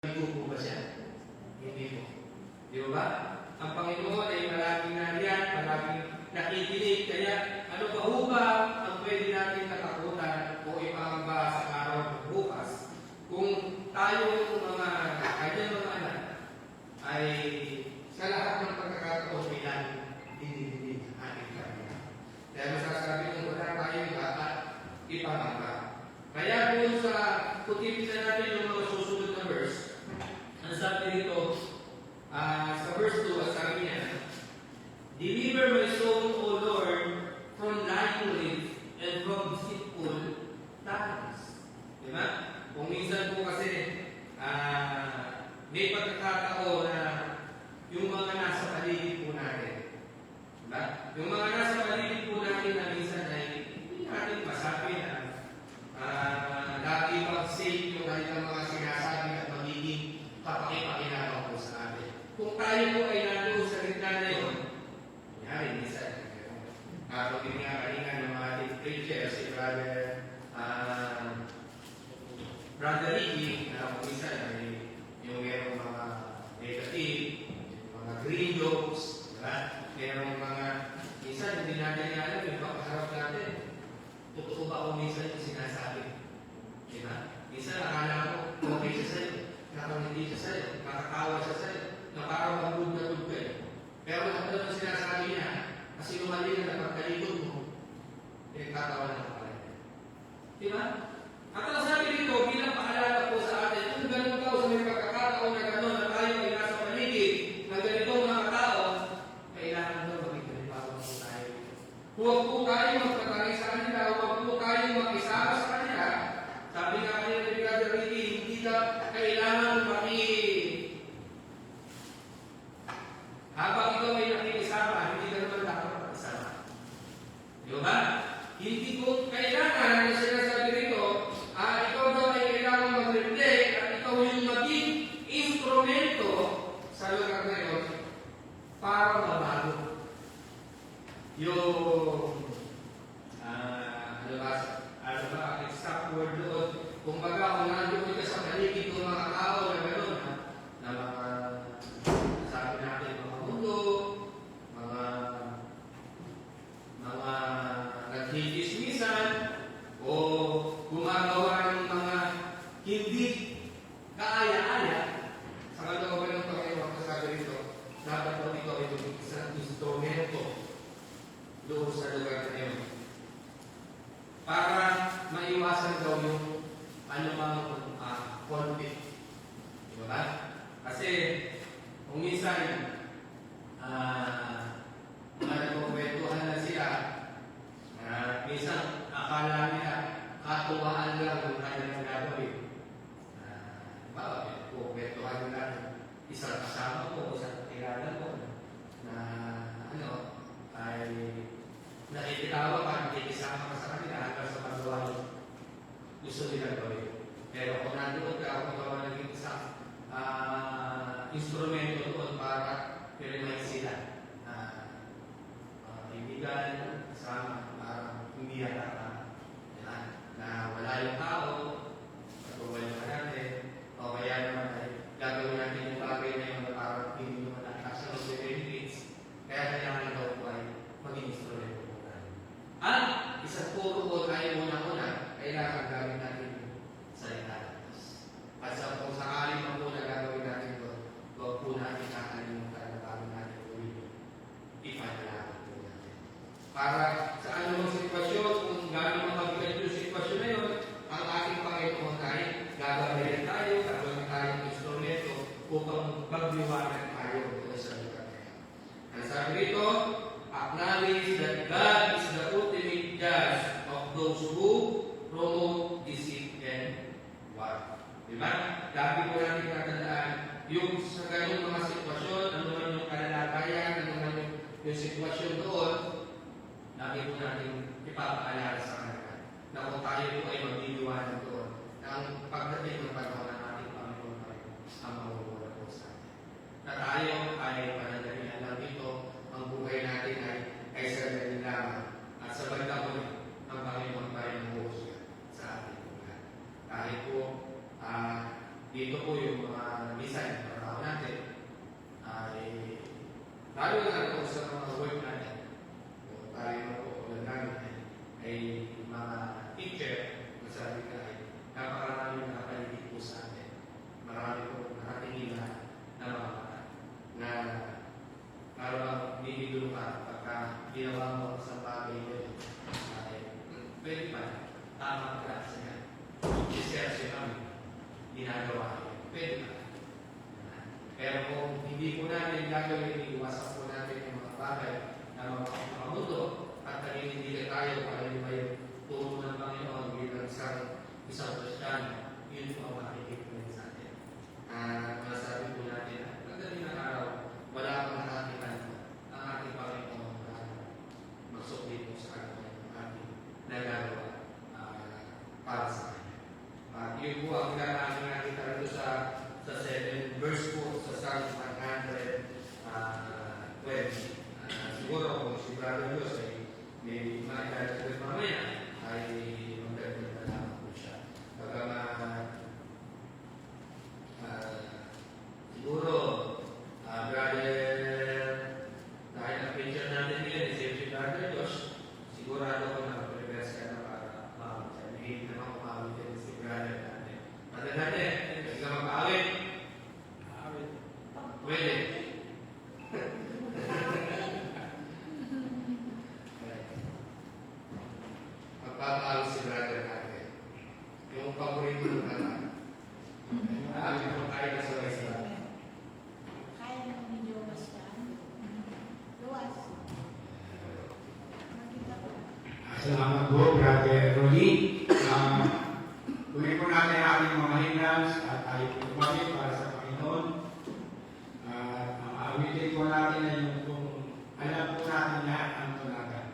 Hindi po ba siya? Hindi po. Di ba? Ang Panginoon ay maraming nariyan, maraming nakikinig. Kaya ano ba ba ang pwede natin katakutan o ipangamba sa araw ng bukas kung tayo mga kanyang mga anak ay sa lahat ng pagkakataon bilang dinidinig ating kanya. Dahil masasabi kung wala tayong dapat ipangamba. Kaya kung sa putipisan natin yung mga susunod na verse, ang sabi dito, sa verse 2, ang sabi niya, "Deliver my soul, O Lord, from lying lips and from deceitful tongues." Diba? Kung minsan po kasi, may pagkakataon na yung mga nasa paligid po natin. Diba? Yung mga nasa paligid po natin na minsan ay hindi natin masabi na lagi pag-save yung kanilang mga sinasabi at magiging kapaki-pakinabang po sa atin. Kung tayo po ay nandun sa gitna na yun, kunyari, minsan, kapag nga ng mga ating preacher, si Brother Ricky, na kung minsan ay yung merong mga negative, mga green jokes, merong mga, minsan hindi natin alam yung pagkaharap natin. Totoo ba o minsan yung sinasabi? Diba? Minsan akala mo, okay siya sa'yo. Kapag hindi siya sa'yo, makakawa siya sa'yo, na parang magod na good kayo. Pero kapag ang sinasabi niya, kasi lumali na napagkalikod mo, tatawa na kapag. Diba? At ang sabi dito, bilang paalala po sa atin, kung ganun tao sa may pagkakataon na gano'n na tayo ay nasa paligid ng ganitong mga tao, kailangan doon maging kalipawan po tayo. Huwag po tayo magpatangay sa kanila, huwag po tayo makisama sa kanila. Sabi nga kayo ni Brother Ricky, hindi ka kailangan habang ikaw ay nakikisama, hindi ka naman dapat makisama. Di ba? Hindi ko kailangan na sinasabi rito, ikaw daw ay kailangan mag-reflect at ikaw yung maging instrumento sa lugar na yun para mabago. Yung exact word doon. Kung baga, kung nandoon ka sa paligid ng mga tao na gano'n, na mga, sabi natin, mga mundo, mga nagkikismisan, o gumagawa ng mga hindi kaaya-aya, sa kalooban ng Panginoon, sabi rito, dapat po ikaw ay isang instrumento doon sa lugar na yun. Para maiwasan daw yung anumang conflict. Diba ba? Kasi, kung minsan, nagkukwentuhan na sila, minsan, akala nila, katuwaan lang yung kanilang gagawin. Kukwentuhan nila, isang kasama ko, isang kilala ko, na, ay nakikitawa ka, nakikisama ka sa kanila hanggang sa magawa yung gusto nila gawin. Pero kung nandoon ka, kung ikaw naging isang instrumento doon para i-remind sila kaibigan, kasama, para hindi yata na wala yung tao, patuloy naman natin, o kaya naman ay gagawin natin yung bagay na yung parang hindi naman natin sa benefits, kaya kailangan daw po ay maging instrumento. At isang puro po tayo muna-muna, kailangan gawin natin yung salita ng Diyos. At sa kung sakaling man po na gagawin natin ito, huwag po natin kakalimutan na bago natin gawin yun. Ipanalangin po natin. Para sa anumang sitwasyon, kung gano'n mabigat yung sitwasyon na yun, ang ating Panginoon ay gagawin tayo, gagawin tayong instrumento upang magliwanag tayo sa lugar na yan. Ang sabi rito, acknowledge that God is the ultimate judge of those who promote deceit and war. Diba? Lagi po natin tatandaan yung sa ganung mga sitwasyon, ano man yung kalalagayan, ano man yung sitwasyon doon, lagi po natin ipapaalala sa kanila na kung tayo po ay magliliwanag doon, na ang pagdating ng panahon ng ating Panginoon ang mawawala po sa atin. Na tayo ay panandalihan lang dito, ang buhay natin ay sandali lamang. At sa bandang huli, ang Panginoon pa rin ang huhusga sa ating buhay. Kahit po, dito po yung mga design ng trabaho natin ay lalo na po sa mga work natin. So, tayo na po ulan namin ay mga teacher na sabi ka ay napakarami na nakapaligid po sa atin. Marami po nakatingin na mga mata na parang bibiglo ka pagka ginawa mo sa bagay mo ay pwede pa tamang klase yan. Research kami ginagawa yun. Pwede pa. Pero kung hindi po natin gagawin, iwasan po natin yung mga bagay na mga mundo at naging tayo para yung may turo ng Panginoon bilang isang Kristiyano, yun po ang makikita po sa atin. Masabi po natin na pagdating ng araw, wala akong nakakita ang ating Panginoon magsukli po sa ating nagagawa para sa Kanya. Yun po ang pinarami natin talaga sa 7 verse po sa Psalm 120. Siguro kung si Brother Diyos ay may makikita ko mamaya ay magdagdag na lang po siya. Siguro Brother, dahil ang picture natin ngayon si Brother Diyos, sigurado ko na mag-reverse ka na para mahilig naman kumawin din si Brother natin. Brother natin, hindi ka mag-awit. Pwede. Magpapaalos si Brother natin. Yung paborito ng anak. Yung kaya na sa isa. Kaya naman medyo basta. Luwas. Makita ko. Salamat po, Brother Rolly. Kunin po natin ang ating mga hymnals at tayo po tumawid para sa Panginoon. Ang awitin po natin ay yung kung alam po natin lahat ang tunagan.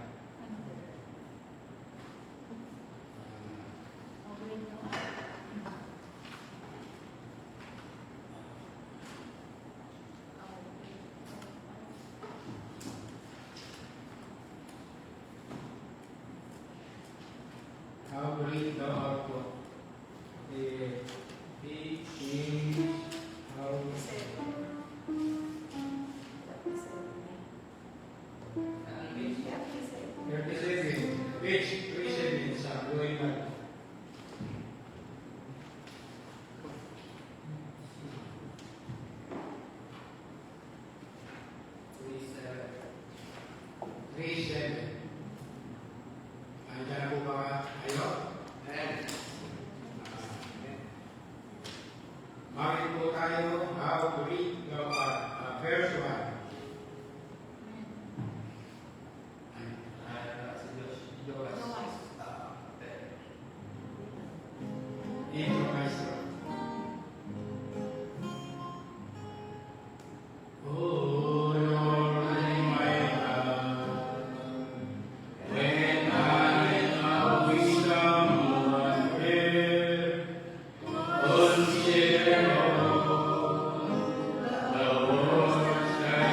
How great thou art, God. He is how 37, page 37 sa Glory Bible. Andiyan na po ba kayo? Makinig po tayo, how great thou art. Verse 1. Intro maestro. Oh Lord, my God, when I now wisdom on earth, consider all the works that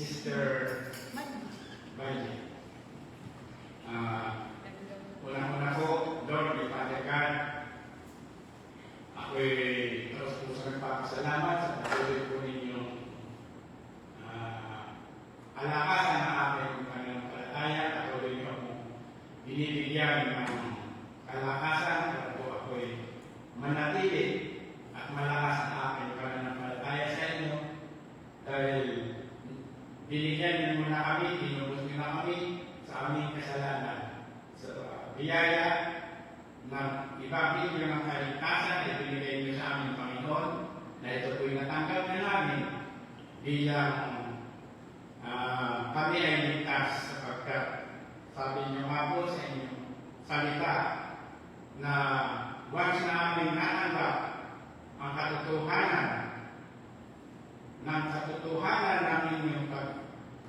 Sister Bayi. Unang-una po, Lord, may Father God, ako'y taus-pusang nagpapasalamat sa patuloy po ninyong alakasan ng aking pananampalataya at patuloy niyo akong binibigyan ng kalakasan para po ako'y manatili at malakas ang aking pananampalataya sa inyo dahil binigyan niyo muna kami, tinubos niyo na kami sa aming kasalanan. So, biyaya ng ibabigay ng kaligtasan na ibinigay niyo sa aming Panginoon na ito po'y natanggap na namin bilang kami ay ligtas sapagkat sabi niyo nga po sa inyong salita na once na aming natanggap ang katotohanan ng katotohanan ng inyong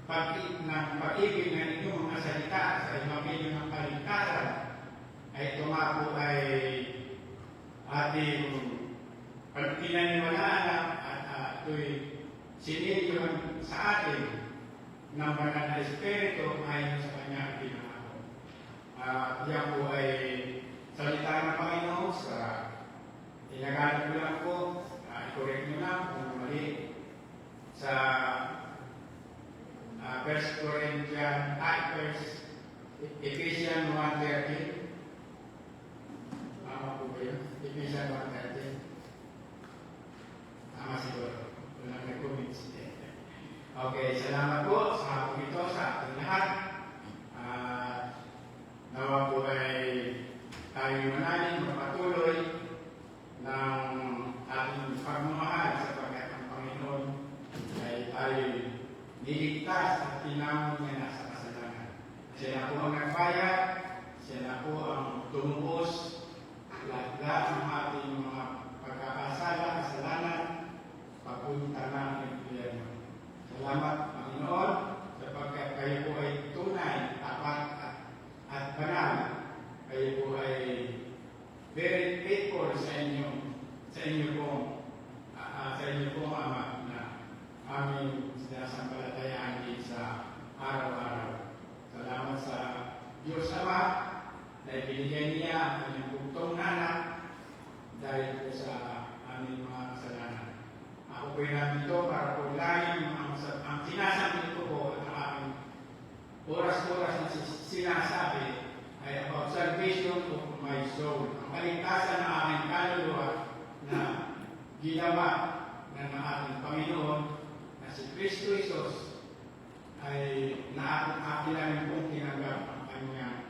pag-ibig ng inyong mga salita sa ibabigay ng kaligtasan ay tumapo ay ating pinaniwalaan at ito'y sinilyo sa atin ng banal na Espiritu ayon sa kanyang pinangako. Yan po ay salita ng Panginoon sa ilagan ko lang po, i-correct nyo lang kung mali sa 1 Corinthians, Ephesians 1:13. Tama po ba yun? Ephesians 1:13. Tama siguro. Walang nag-comments. Okay, salamat po sa hapong ito sa ating lahat. Nawa po ay tayo manaling magpatuloy ng ating pagmamahal sapagkat ang Panginoon ay tayo niligtas at tinawag niya na sa kasalanan. Siya na po ang nagbayad, siya na po ang tumubos lahat ng ating mga pagkakasala, kasalanan, papunta ng impyerno. Salamat, Panginoon, sapagkat kayo po ay tunay, tapat at banal. Kayo po ay very faithful sa inyo pong Ama na aming sinasampalatayaan din sa araw-araw. Salamat sa Diyos Ama na ibinigay niya ang kanyang bugtong anak dahil po sa aming mga kasalanan. Ako po'y nandito para po lagi ang sinasabi ko po at ang aking oras-oras na sinasabi ay about salvation of my soul. Ang kaligtasan ng aking kaluluwa na ginawa ng ating Panginoon na si Kristo Jesus ay naakit-akilan pong tinanggap ang kanyang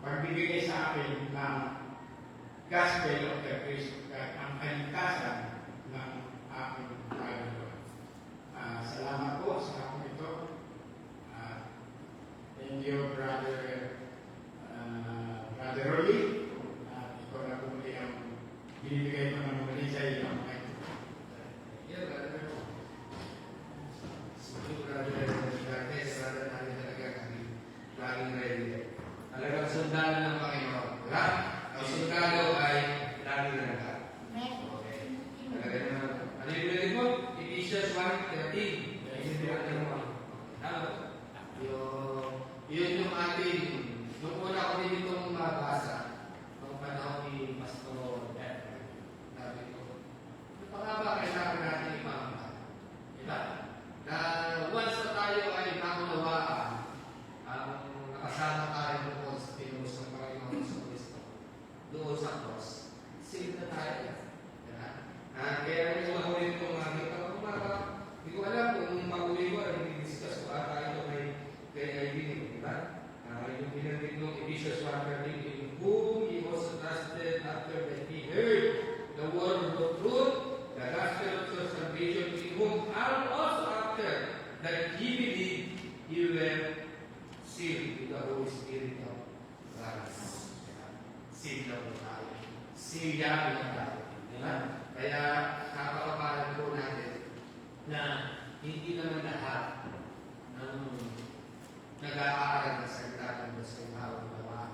pagbibigay sa akin ng gospel of the Christ, ang kaligtasan ng aking kaluluwa. Salamat po sa akong ito. Thank you, Brother Rolly. Ikaw na po muli ang binibigay ko ng muli sa iyo. Yeah, brother. Brother natin talaga kami laging ready. Talagang sundalo ng Panginoon. Wala? Ang sundalo ay laging nanagap. Okay. Talaga naman. Ano yung pinagin mo? Ephesians 1:13. Yun yung ating, nung una ko din itong mabasa, nung panahon ni Pastor Edward. Sabi ko, ano pa ba kailangan natin ipamahal? Diba? Na once na tayo ay nakunawaan, ang nakasama tayo doon sa pinus ng Panginoon sa Kristo, doon sa cross, save na tayo. Diba? Kaya nung mahuli itong aming pagkumaga, hindi ko alam kung mahuli ko, ay discuss ko ata ito kay Irene, diba? Yung pinagin ng Ephesians 1:13, in whom he was trusted after that he heard the word of truth, the gospel of your salvation, in whom also after that he believed, you were sealed with the Holy Spirit of promise. Sealed na po tayo. Sealed na tayo. Diba? Kaya napakapalan po natin na hindi naman lahat ng nag-aaral na salita ng Diyos ay mawawala.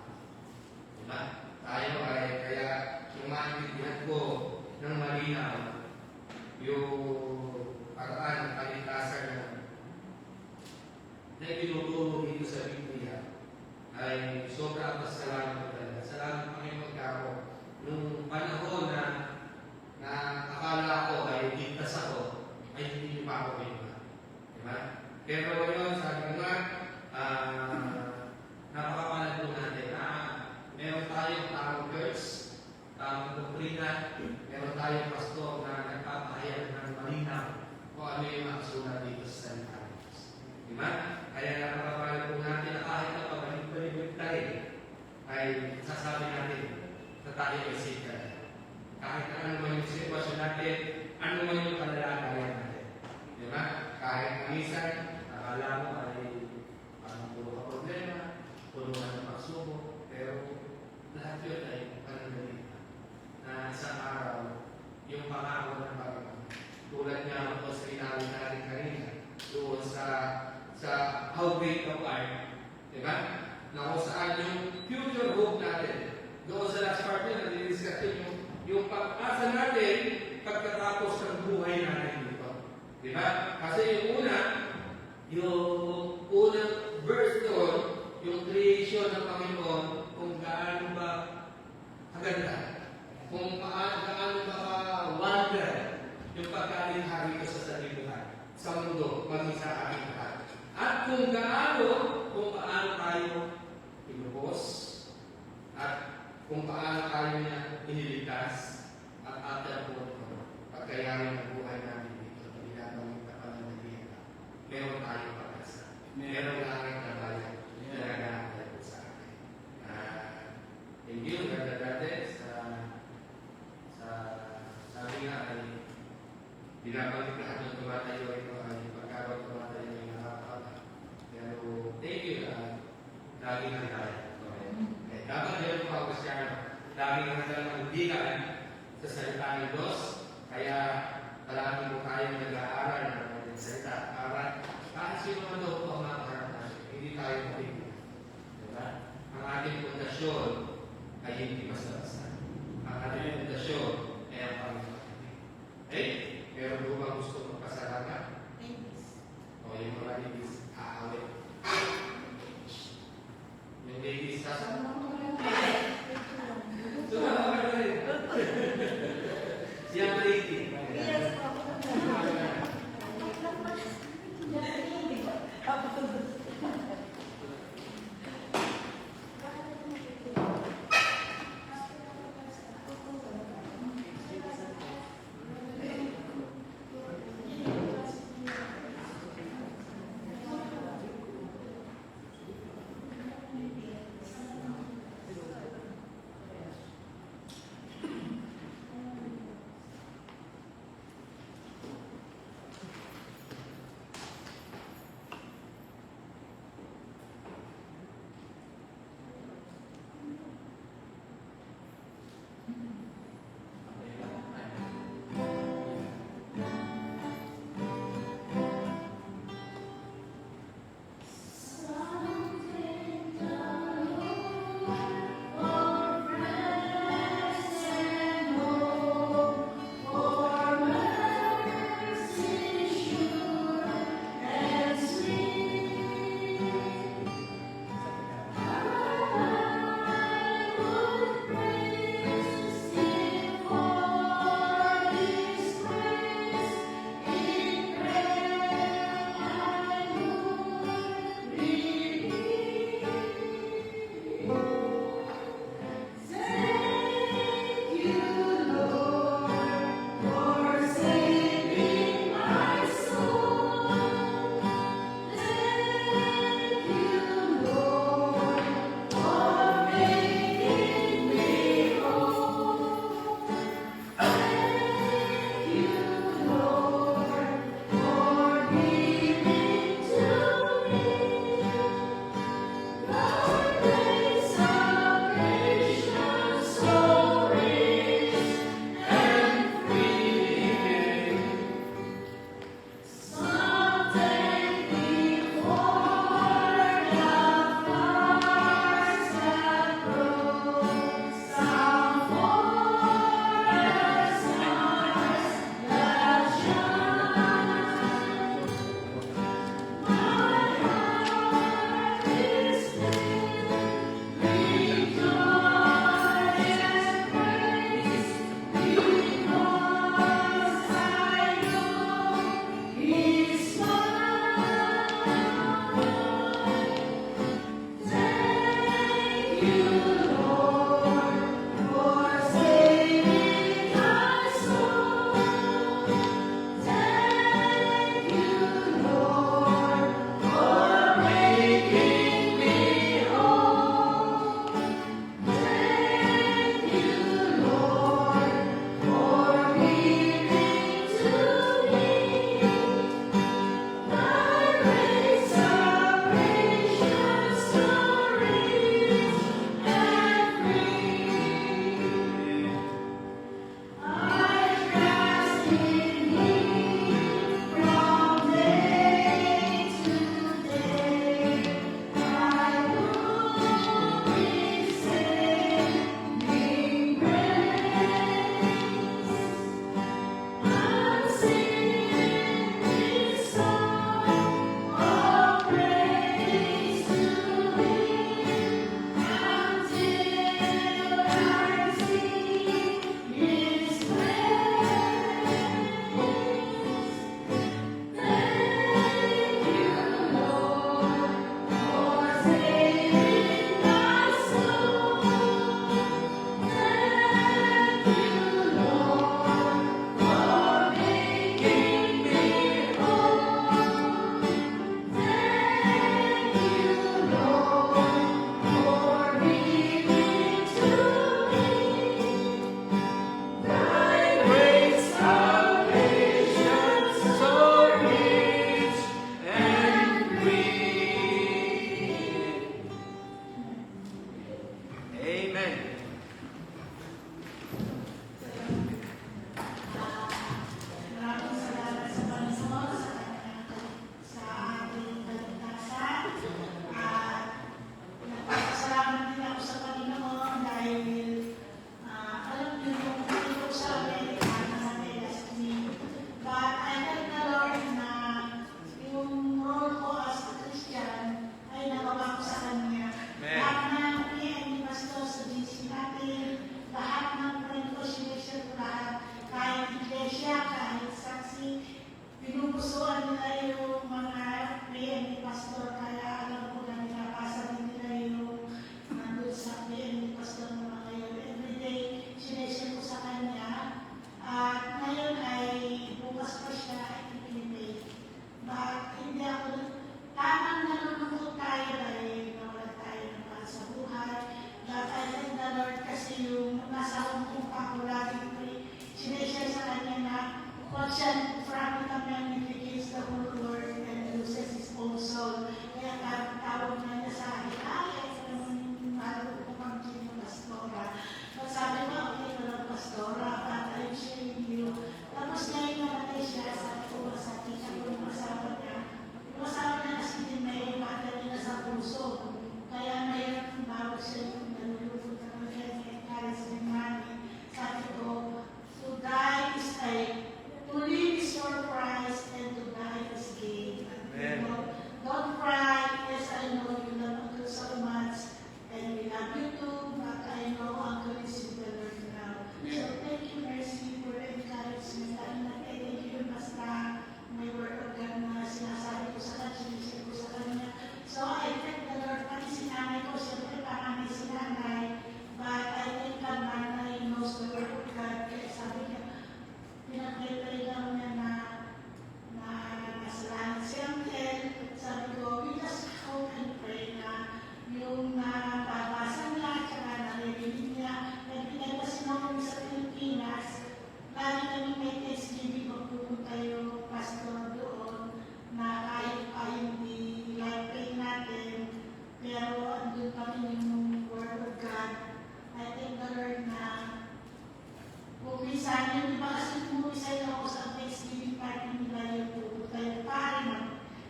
Diba? Tayo ay kaya yung maintindihan ko ng malinaw yung paraan ng kaligtasan na tinuturo dito sa Biblia ay sobrang pasalamat ko talaga. Salamat Panginoon kako. Nung panahon na akala ko ay ligtas ako, ay hindi niyo pa ako kinuha. Diba? Pero ngayon, sabi ko nga, napakapanag po natin na meron tayong tamang verse, tamang doktrina, meron tayong pastor na nagpapahayag ng malinaw kung ano yung nakasulat dito sa salita ng Diyos. Diba? Kaya napakapanag po natin na kahit na pabalik-balik tayo, ay sasabi natin na tayo ay safe ka. Kahit na ano man yung sitwasyon natin, ano man yung kalalagayan natin. Diba? Kahit minsan, akala mo ay parang puro ka problema, puro ka ng pagsubok, pero lahat yun ay panandalita. Na isang araw, yung pangako ng Panginoon, tulad niya ako sa inawi natin kanina, doon sa how great thou art, diba? Na kung saan yung future hope natin, doon sa last part yun, nandidiscuss yung pag-asa natin pagkatapos ng buhay natin dito. Diba? Kasi yung unang verse doon, yung creation ng Panginoon, kung gaano ba kaganda, kung gaano ba ka-wonder yung pagkalinhari ko sa salibuhan, sa mundo, maging sa aking lahat. At kung paano tayo pinubos, at kung paano tayo niya iniligtas, at after po, pagkayarin ng buhay natin dito, ginagawin na pananalihan, meron tayong pag-asa. Meron langit na bayan na nag-aantay po sa akin. Thank you, ganda dati sabi nga ay binabalik lahat ng tumatayo ito ay pagkakaroon tumatayo yung nakakata. Pero thank you, lagi na tayo. Dapat meron pa ako siya, lagi na tayo magbigan sa salita ng Diyos. Kaya palagi mo tayong nag-aaral ng salita. Para kahit sino man daw po ang makaharap natin, hindi tayo mabigyan. Diba? Ang ating pundasyon ay hindi basta-basta. Ang ating pundasyon ay ang Panginoon. Eh, meron po bang gusto magpasalamat? Ladies. O yung mga ladies, aawit. Yung ladies, Sama sasama. mo lang. Ito lang. Sumama ka na rin. Siya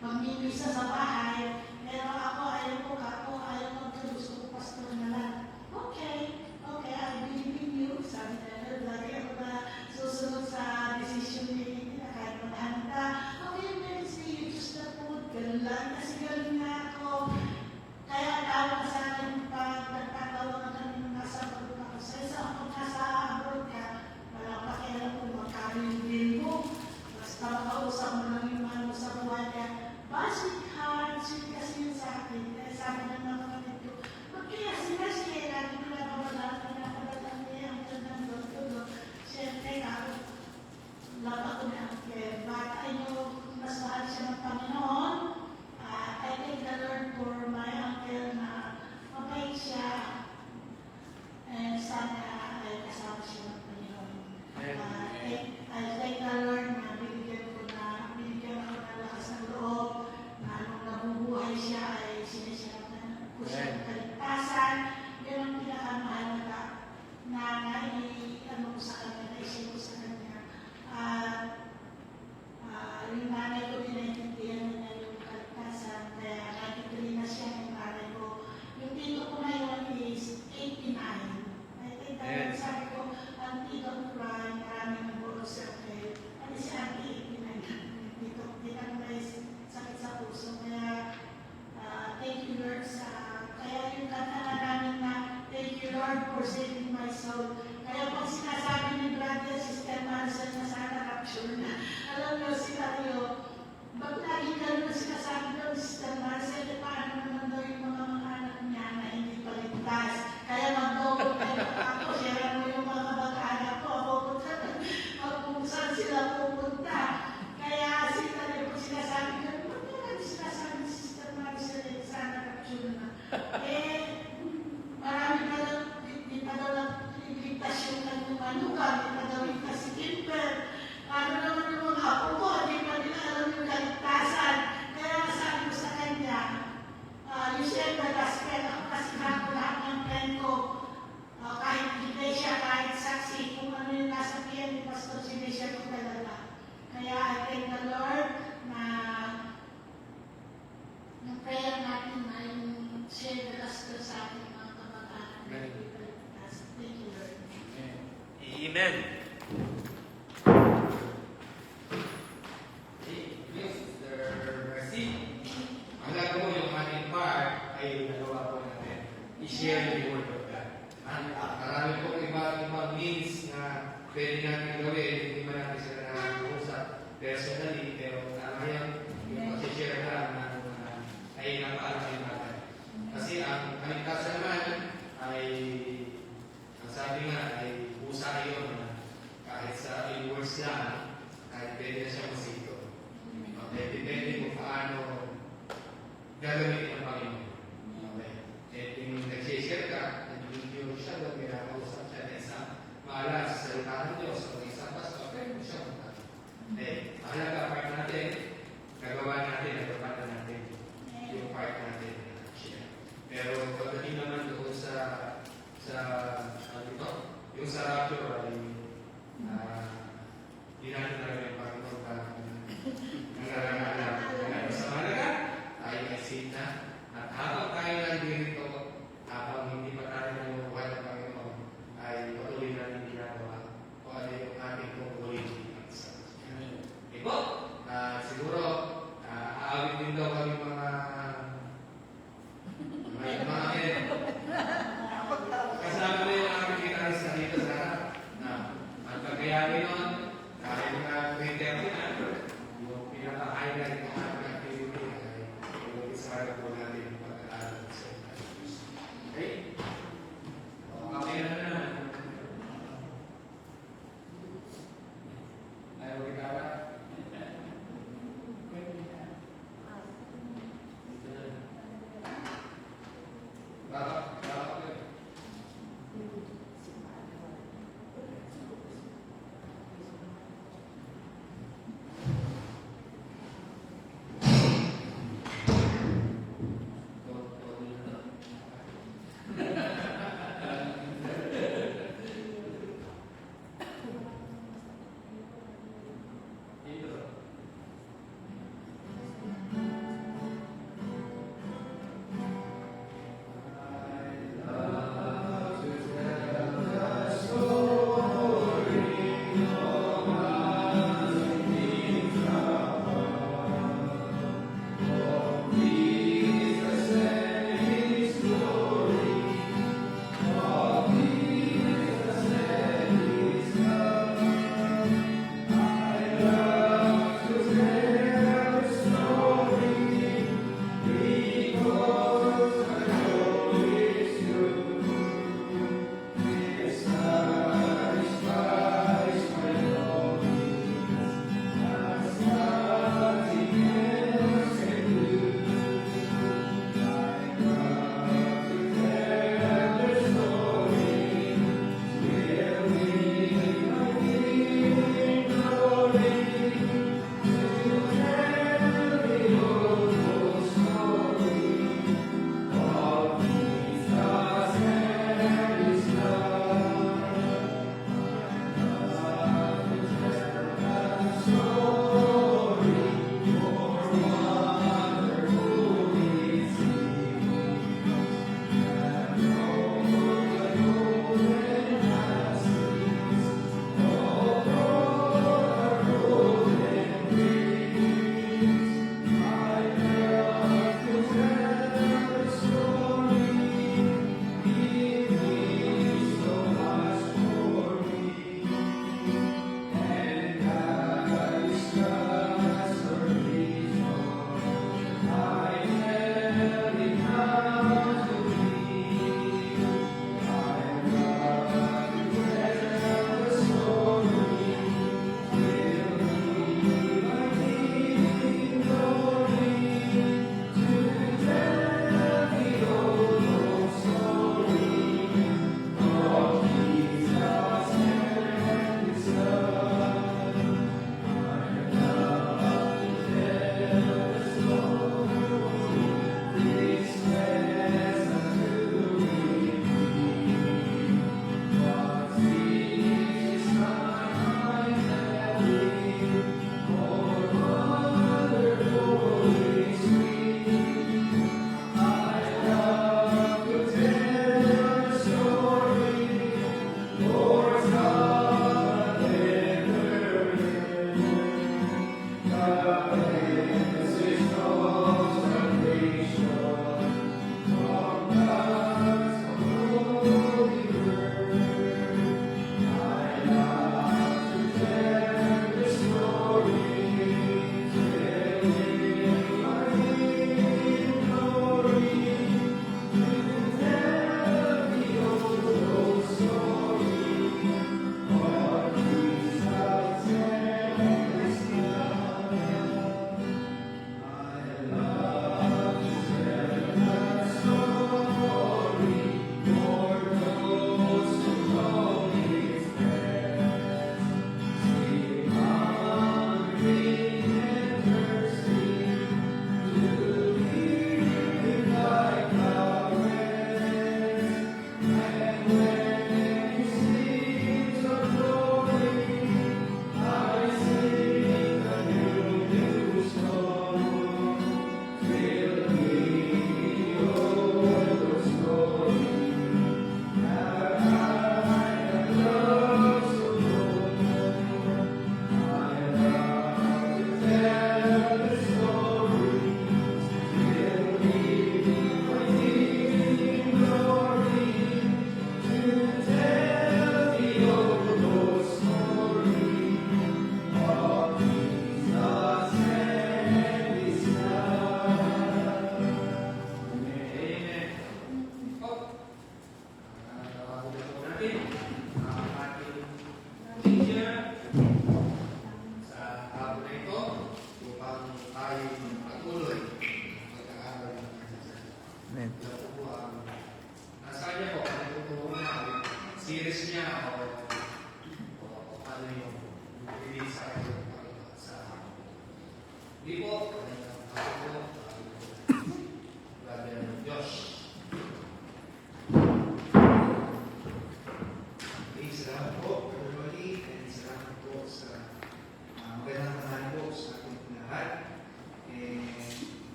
magmimisa sa bahay. Pero ako, ayaw ko, gusto ko pastor na lang. Okay, I believe in you. Sabi na, lagi ako na susunod sa decision making nila kahit maghanda. Okay, Wednesday, you choose the food. Ganun lang, kasi ganun nga ako. Kaya tawag sa akin pag nagtatawagan kami nung nasa abroad ako. Sa isa ako nasa abroad ka, wala pa kailan kung magkano yung bill mo. Basta makausap mo lang yung mahal mo sa buwan niya. Basic hard, sweet kasi yun sa akin. Kaya sabi ng mga kapatid ko, magkaya sila siya, lagi ko na babalaan na kabataan niya, ang gandang doon. Siyempre, laba ko na. Kaya bata nyo, mas mahal siya ng Panginoon. I thank the Lord for my uncle na mabait siya. And sana ay kasama siya ng Panginoon. I thank the Lord na binigyan ako ng lakas ng loob na nung nabubuhay siya ay sinisyaran ko siya ng kaligtasan. Yan ang pinakamahalaga na ano ko sa kanya, naisip ko sa kanya. Yung nanay ko dinaiintindihan niya yung kaligtasan, kaya nakikili na siya ng nanay ko. Yung tito ko ngayon is 89. I think that sabi ko, Auntie, don't cry, maraming nagbuo sa akin. Ano si Auntie, 89. Dito ko na sakit sa puso. Kaya, thank you Lord kaya yung kanta na namin na, thank you Lord for saving my soul. Kaya pag sinasabi ni Brother Sister Marcel na sana capture na, alam nyo sila nyo, ba't lagi ganun na sinasabi daw ni Sister Marcel, paano naman daw yung mga anak niya na hindi paligtas. Kaya mag-double ako, share mo yung mga mag-anak ko, kung saan sila pupunta. Kaya sila nyo, pag sinasabi ganun, ba't lagi sinasabi ni Sister Marcel, sana capture na. Marami pa daw, di pa daw ligtas yung kanyang manugang, di pa daw ligtas si Kimber. Ano naman yung mga apo ko, di pa nila alam yung kaligtasan. Kaya sabi ko sa kanya, you share the gospel, ako kasi ko lahat ng friend ko, kahit iglesia, kahit saksi, kung ano yung nasa piyan ni Pastor Sinesha ko talaga. Kaya I thank the Lord na yung prayer natin na yung share the gospel sa ating mga kabataan. Thank you, Lord. Amen. Mr. Mercy, ang gagawin mo yung ating part ay nagawa po natin. I-share the word of God. Marami po ibang means na pwede natin gawin. Hindi man natin sila nakakausap personally, pero ngayon, yung pag-share na ay napaalam natin. Kasi ang kaligtasan naman ay, ang sabi nga, ay usa yun na kahit sa words lang, kahit pwede na siya masito. Okay, depende kung paano gagamitin ang Panginoon. Okay. At yung nag-share ka, nag-video siya, doon pinakausap siya na isang maalam sa salita ng Diyos, o isang pastor, pwede mo siya magkakaroon. Mahalaga part natin, nagawa natin, nagpapata natin yung part natin na share. Pero pagdating naman doon sa yung sa rapture ay hindi natin talaga yung Panginoon para nangarangalan. Sa malaga, tayo ay safe na. At habang tayo nandito, habang hindi pa tayo nanubuhay ng Panginoon, ay patuloy natin ginagawa o ano yung ating tungkulin. Ito, siguro,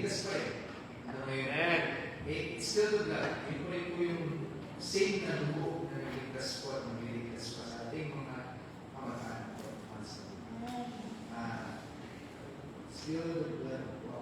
nililigtas pa eh. Ano ngayon? Amen. It's still the blood. Yun po rin po yung same na dugo na nililigtas po at magliligtas pa sa ating mga pamataan po. Still the blood po.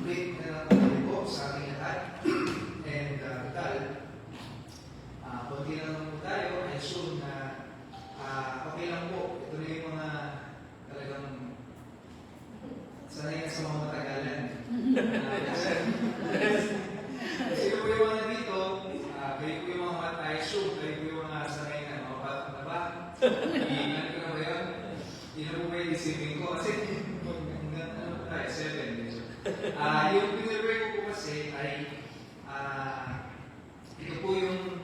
Great na po sa ating lahat. And total, konti lang naman po tayo. I assume na okay lang po. Ito na yung mga talagang sanay na sa mga matagalan. Kasi po yung mga dito, kayo po yung mga I assume, kayo po yung mga sanay na mga batang na ba? Iinan ko na ba yun? Hindi na po may isipin ko kasi ano tayo, 7 medyo. Yung pinag-work ko po kasi ay ito po yung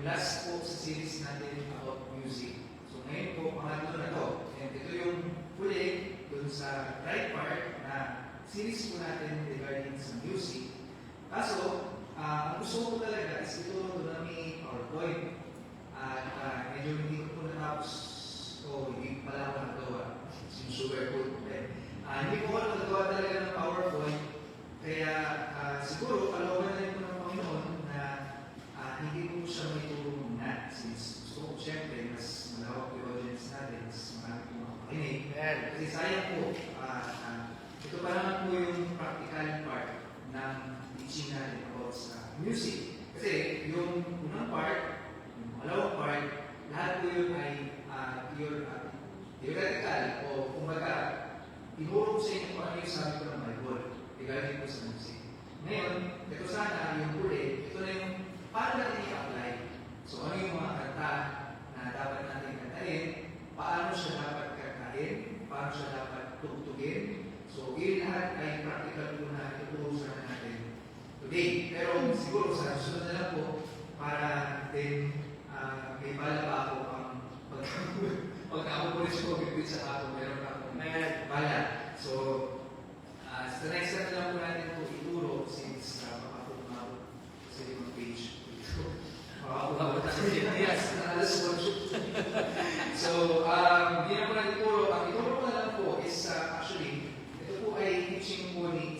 last po sa series natin about music. So ngayon po, pangatlo na to. And ito yung huli dun sa right part na series po natin regarding sa music. Kaso, ang gusto ko talaga is ito doon na may PowerPoint. At medyo hindi ko po natapos o hindi pala ako nagawa. Sinusugar ko. Hindi po ako nagawa talaga ng PowerPoint. Kaya siguro, kalooban na rin po ng Panginoon na hindi po siya may tulong na. Since gusto ko siyempre, mas malawak yung audience natin, mas marami po makakinig. Kasi sayang po, ito pa naman po yung practical part ng teaching natin about sa music. Kasi yung unang part, yung malawak part, lahat po yun ay theoretical o kumbaga, tinuro ko sa inyo kung ano yung sabi ko ng Bible regarding po sa music. Ngayon, ito sana yung huli, ito na yung paano natin i-apply. So ano yung mga kanta na dapat natin kantahin, paano siya dapat kantahin, paano siya dapat tugtugin. So yun lahat ay practical po na ituturo sana natin today. Pero siguro sa susunod na lang po, para din may bala pa ako ang pagka-upulis ko, bibig sa ako, meron pa akong bala. So, sa next step na lang po natin ito ituro since baka po umabot sa limang page. Baka po umabot sa yes, alas 1. So, hindi na po natin ituro. Ang ituro ko na lang po is actually, ito po ay teaching po ni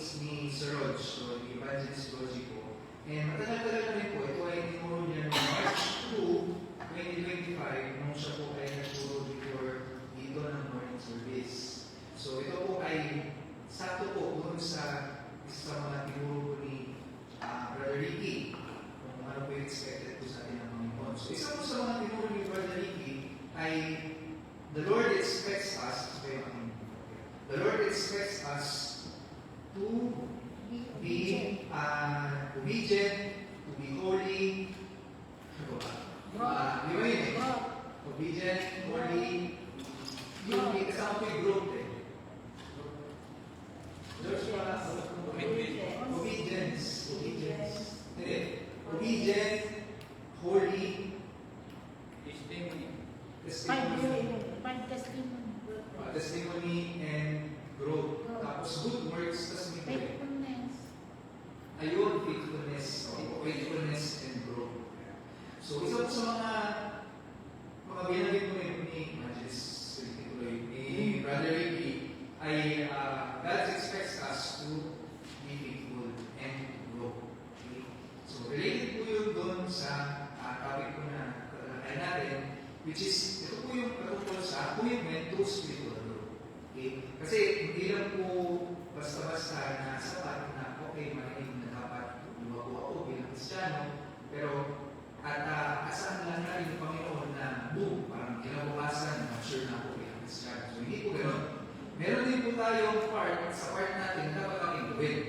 Sir Rog, so ni Evangelist Rogi po. And matagal-tagal na rin po, ito ay tinuro niya noong March 2, 2025, nung siya po ay nagturo before dito ng morning service. So ito po ay sakto po doon sa isa mga tinuro ni Brother Ricky, kung ano po yung expected po sa atin ng Panginoon. So isa po sa mga tinuro ni Brother Ricky ay the Lord expects us, the Lord expects us to be obedient, to be holy, di ba yun eh? Obedient, holy, yung kasama ko yung group eh. Obedience. Hindi. Obedient, holy, testimony, and growth. Tapos good works, tapos may ayun, faithfulness and growth. So, isa po sa mga binanggit ko ni Evangelist ni Brother Ricky ay God expects us to be faithful and grow. Okay? So, related po yun doon sa topic ko na tatalakay natin, which is, ito po yung patungkol sa commitment to spiritual growth. Okay? Kasi hindi lang po basta-basta na sapat na okay, marinig na dapat lumago ako bilang Kristiyano, pero asahan lang natin yung Panginoon na boom, parang kinabukasan, sure na ako bilang Kristiyano. So hindi po gano'n. Meron din po tayong sa part natin dapat natin gawin.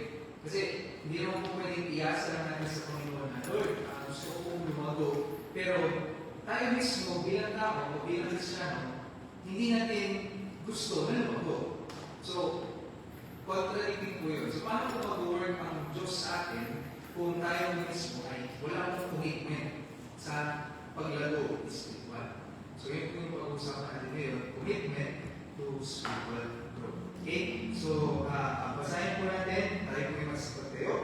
Kasi hindi naman po pwedeng iasa lang natin sa Panginoon na, Lord, gusto ko pong lumago. Pero tayo mismo bilang tao o bilang Kristiyano, hindi natin gusto na lumago. So, contradicting po yun. So, paano po mag-work ang Diyos sa atin kung tayo mismo ay wala akong commitment sa paglago spiritual? So, yun po yung pag-usapan natin ngayon, commitment to spiritual growth. Okay? So, basahin po natin, tayo po yung magsagot tayo.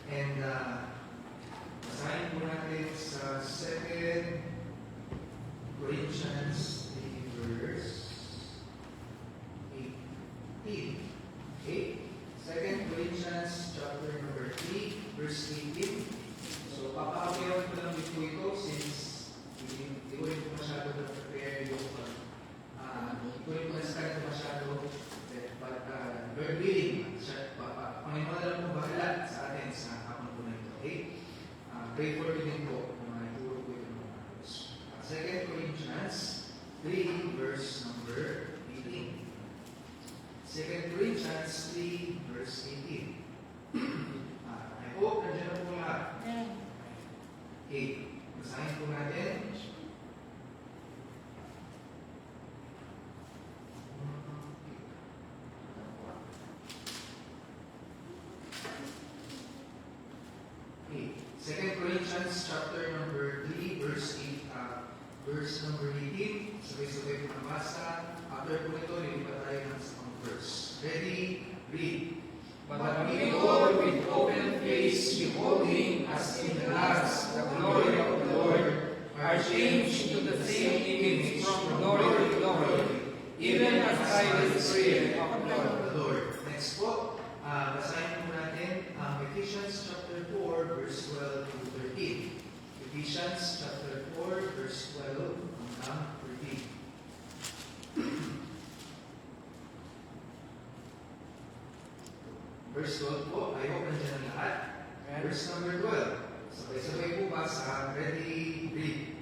And, basahin po natin sa 2 Corinthians 3 verse 18. Okay? 2 Corinthians chapter number 3, verse 18. So, papakapiyon ko lang dito ito since hindi ko rin po masyado na-prepare yung hindi ko rin po na-start masyado. But, Lord willing, Panginoon na lang po bahala sa atin sa hapon po na ito. Okay? Pray for me din po na ituro ko ito ng mga Diyos. 2 Corinthians 3, verse number 18. 2 Corinthians 3, verse 18. I hope nandiyan na po lahat. Okay, basahin po natin. Okay, 2 Corinthians chapter number 3, verse 8. verse number 18. Sabay-sabay po nabasa. After po ito, lilipat tayo ng isang verse. Ready? Read. But we all with open face beholding as in the glass the glory of the Lord are changed to the same image from glory to glory, even as by the Spirit of The Lord. Next po, basahin po natin Ephesians chapter 4, verse 12 to 13. Ephesians chapter 4, verse 12 hanggang 13. Verse 12 po, I hope nandiyan ang lahat. Verse number 12. Sabay-sabay po basa. Ready, read.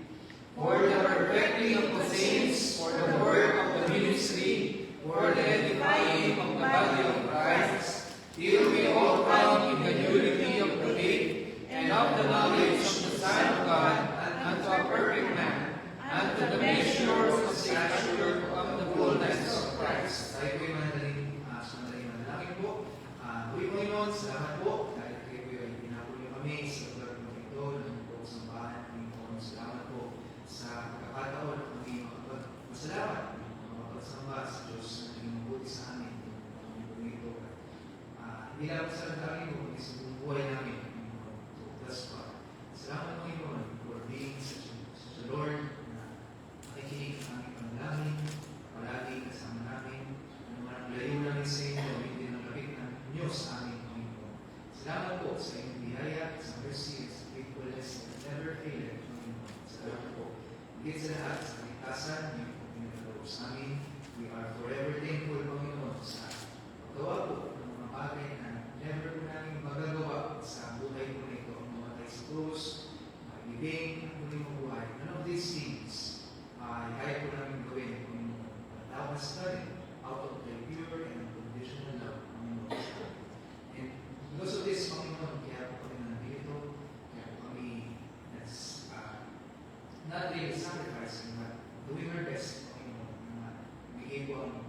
For the perfecting of the saints, for the work of the ministry, for the edifying of the body of Christ, till we all come in the unity of the faith and of the knowledge of the Son of God, unto a perfect man, unto the measure of the stature of the fullness of Christ. Tayo po'y sandaling manalangin po. Panginoon, salamat po dahil kayo ay pinapulo kami sa lugar ng ito ng buong sambahan. Panginoon, salamat po sa pagkakataon na kami makapagpasalamat, makapagsamba sa Diyos na naging mabuti sa amin. Panginoon ito. Hindi lang sa nagdangin mo, kundi sa buong buhay namin. Panginoon, thus far. Salamat Panginoon for being such a Lord na nakikinig sa aming panalangin, palagi kasama namin, ano man ang layo namin sa inyo, hindi ng lapit ng Niyo sa aming Panginoon. Salamat po sa inyong biyaya, sa mercy, sa faithfulness that never failed, Panginoon. Salamat po. Higit sa lahat, sa kaligtasan, niyo po pinagkaloob sa amin. We are forever thankful, Panginoon, sa paggawa po ng mga bagay na never po namin magagawa sa buhay po na ito. Mamatay sa krus, maibigay ng muling mabuhay. None of these things ay kaya po namin gawin, Panginoon. But thou hast done it out of the pure and unconditional love, Panginoon. And because of this, Panginoon, kaya po kami nandito, kaya po kami not really sacrificing, but doing our best, Panginoon, na bigay po ang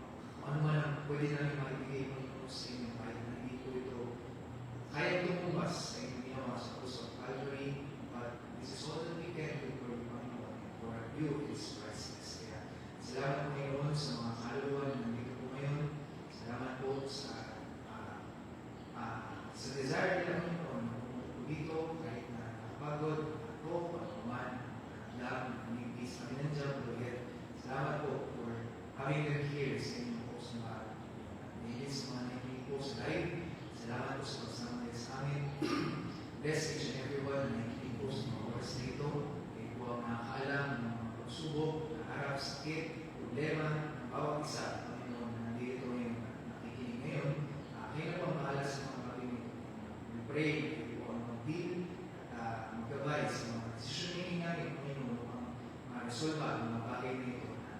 ano man ang pwede namin maibigay, Panginoon, sa inyo, kahit na hindi po ito kaya tumumbas sa inyong ginawa sa cross of Calvary, but this is all that we can do for you, Panginoon, for you is priceless. Kaya salamat, Panginoon, sa mga kaluluwa na nandito po ngayon. Salamat po sa desire nila, Panginoon, na pumunta po dito kahit na nakapagod, ako, pagkuman, lang, nanigis kami ng job, Lord. Salamat po for having them here sa inyong po sa mga nilin sa mga nakikinig po sa live. Salamat po sa pagsama nila sa amin. Bless each and everyone na nakikinig po sa mga oras na ito. Kayo po ang nakakaalam ng mga pagsubok, harap, sakit, problema ng bawat isa. Panginoon, na nandito ngayon at nakikinig ngayon. Kayo na po ang bahala sa mga bagay nito. We pray, kayo po ang mag-deal at mag-gabay sa mga decision making namin, Panginoon, upang ma-resolve ang mga bagay nito na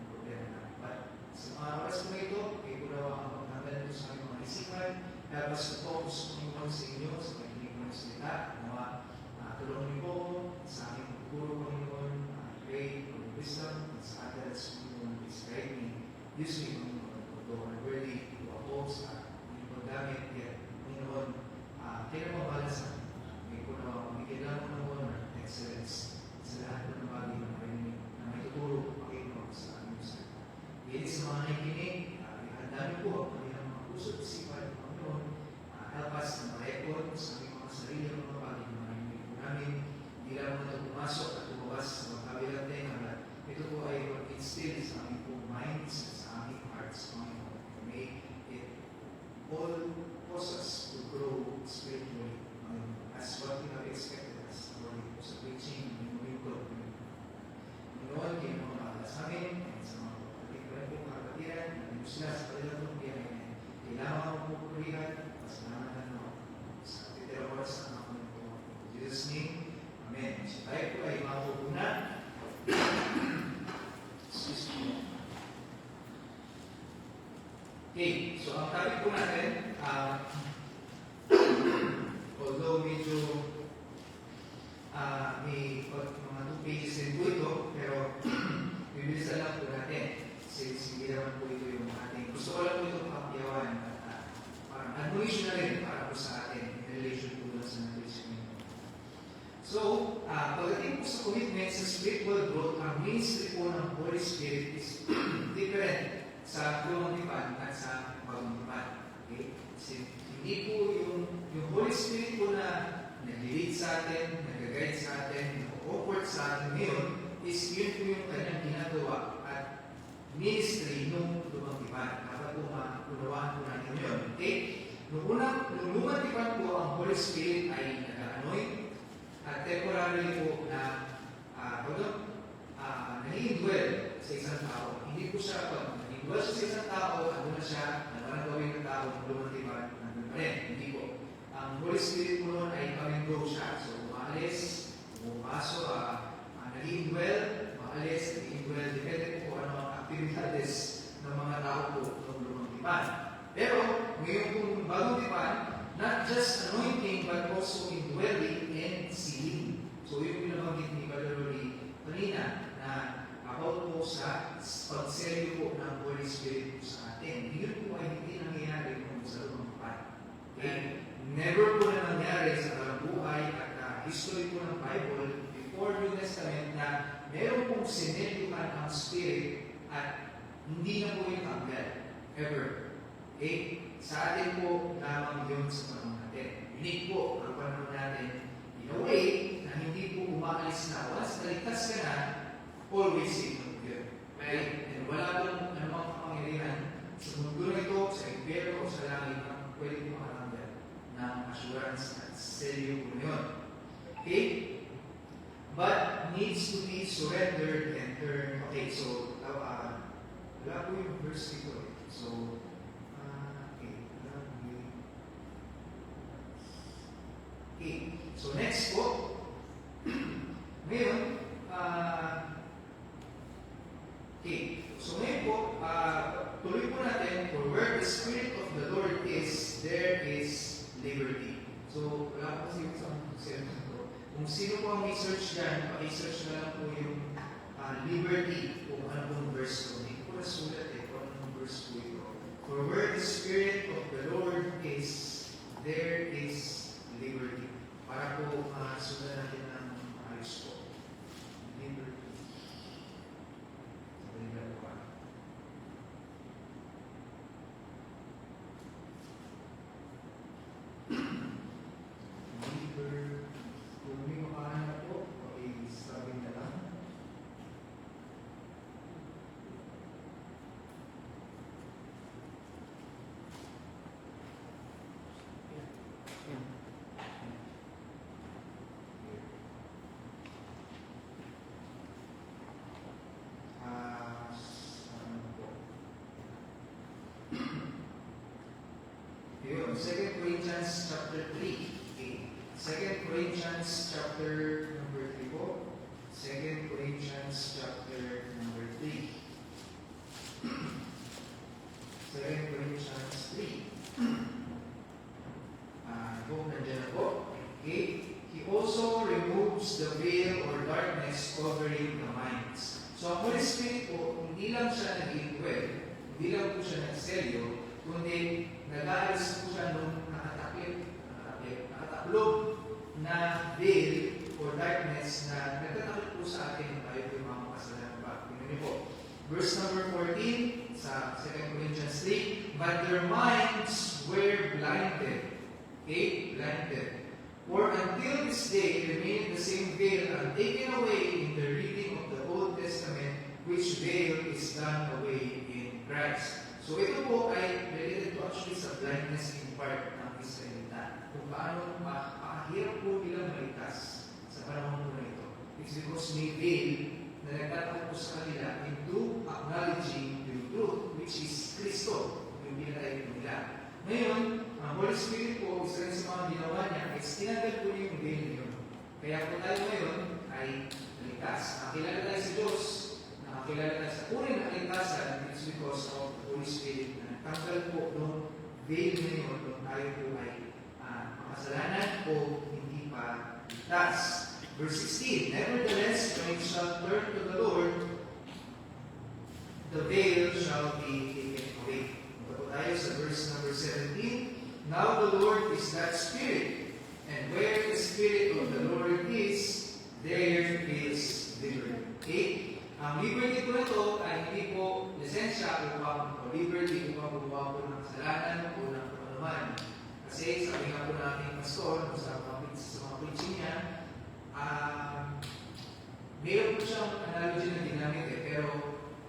problema namin. But sa mga oras po na ito, kayo po daw ang pagkakalan nito sa aming mga isipan. Help us to focus, Panginoon, sa inyo, sa pakikinig mo ng salita. Nawa, tulungan niyo po sa aming pagpuro, Panginoon. Pray for the wisdom and sa others, Panginoon, please guide me. Use me, Panginoon, although unworthy to oppose sa inyong pagdamit, yet, Panginoon, kaya mo bahala sa amin. May po na bigyan lang mo ng honor at excellence sa lahat ng bagay na may tuturo, Panginoon, sa aming salita. Bigyan sa mga nakikinig, ihanda niyo po ang kanilang mga puso at isipan, Panginoon. Help us na ma-record sa aming mga sarili ng mga bagay na narinig po namin. Hindi lang mo ito pumasok at lumabas sa mga kabilang tenga, but ito po ay mag-instill sa aming po minds at sa aming hearts, Panginoon. May it all cause us to grow spiritually, as what we have expected us, according to sa preaching ng inyong God. Panginoon, kayo mga bahala sa amin, at sa mga kapatiran po kakatiran, na sila sa kanilang pagbiyahe. Kailangan mo po purihan, pasalamatan mo sa titira oras ng mga Panginoon. In Jesus' name, Amen. So tayo po ay mapupo na. Excuse me. Okay, so ang topic po natin, although medyo may mga 2 pages din po ito, pero bibilisan lang po natin since hindi naman po ito yung ating gusto ko lang po ito makapiyawan at parang admonition na rin para po sa atin in relation po sa knowledge. So, pagdating po sa commitment sa spiritual growth, ang ministry po ng Holy Spirit is different sa lumang tipan at sa bagong tipan. Okay? Kasi hindi po yung Holy Spirit po na nag-lead sa atin, nag-guide sa atin, nag-offer sa atin ngayon, is yun po yung kanyang ginagawa at ministry nung lumang tipan. Dapat po maunawaan po natin yun. Okay? Nung lumang tipan po, ang Holy Spirit ay nag-anoint at temporarily po na nag-indwell sa isang tao. Hindi po siya pag nag-indwell siya sa isang tao, ano na siya, ano na gawin ng tao, lumang tipan, nandun pa rin. Hindi po. Ang Holy Spirit po noon ay come-and-go siya. So, umaalis, pumapasok, nag-indwell, umaalis, nag-indwell, depende po kung ano ang activities ng mga tao po ng lumang tipan. Pero, ngayon kung bagong tipan, not just anointing, but also indwelling and sealing. So, yung pinabanggit ni Brother Rory kanina, na about po sa pagselyo po ng Holy Spirit po sa atin. Yun po ay hindi nangyayari kung sa lumang tipan. Okay? Never po na nangyari sa buhay at history po ng Bible before New Testament na meron pong sinelyuhan ang Spirit at hindi na po yung tanggal. Ever. Okay? Sa atin po lamang yun sa panahon natin. Unique po ang panahon natin in a way na hindi po umaalis na. Once naligtas ka na, always safe na po yun. Okay? And wala pong anumang kapangyarihan sa mundo na ito, sa impyerno o sa langit na pwede po makatanggal ng assurance at selyo po yun. Okay? But needs to be surrendered and turned. Okay, so wala po yung verse dito. So, okay. So next po, ngayon, so ngayon po, tuloy po natin, for where the Spirit of the Lord is, there is liberty. So, wala po kasi yung sa kung sino po ang research dyan, paki-search na lang po yung liberty, kung ano pong verse po. Hindi po nasulat kung anong verse po ito. For where the Spirit of the Lord is, there is liberty. Para po sundan natin ng ayos po. Liberty. Sabi nila po Liberty. Kung may makahanap po, sabi na lang. Yun, 2 Corinthians chapter 3. Okay. 2 Corinthians chapter number 3 po. 2 Corinthians chapter number 3. 2 Corinthians 3. Kung nandiyan na po. Okay. He also removes the veil or darkness covering the minds. So, ang Holy Spirit po, hindi lang siya nag-indwell, hindi lang po siya nagselyo, kundi nag-aalis po siya nung nakataklob na veil or darkness na nagtatakot po sa atin na tayo po yung mga makasalanan pa. Tingnan niyo po. Verse number 14 sa 2 Corinthians 3, but their minds were blinded. Okay? Blinded. For until this day remained the same veil taken away in the reading of the Old Testament, which veil is done away in Christ. So ito po ay related to actually sa blindness in part ng Israelita. Kung paano makahirap po bilang maligtas sa panahon po na ito. It's because may veil na nagtatakot po sa kanila into acknowledging the truth, which is Kristo, yung pinatay po nila. Ngayon, ang Holy Spirit po, isa rin sa mga ginawa niya, is tinanggal po niya yung veil niyo. Kaya po tayo ngayon ay maligtas. Nakakilala tayo sa Diyos, nakakilala tayo sa uri ng kaligtasan, it's because of the Holy Spirit na tanggal po ng veil niyo kung tayo po ay makasalanan o hindi pa ligtas. Verse 16, nevertheless, when you shall turn to the Lord, the veil shall be taken away. Tayo sa verse number 17, now the Lord is that Spirit, And where the Spirit of the Lord is, there is liberty. Okay? Ang liberty ko na to ay hindi po lisensya upang o liberty upang gumawa po ng kasalanan o ng kanuman. Kasi sabi nga po ng ating pastor sa mga preaching niya, mayroon po siyang analogy na ginamit pero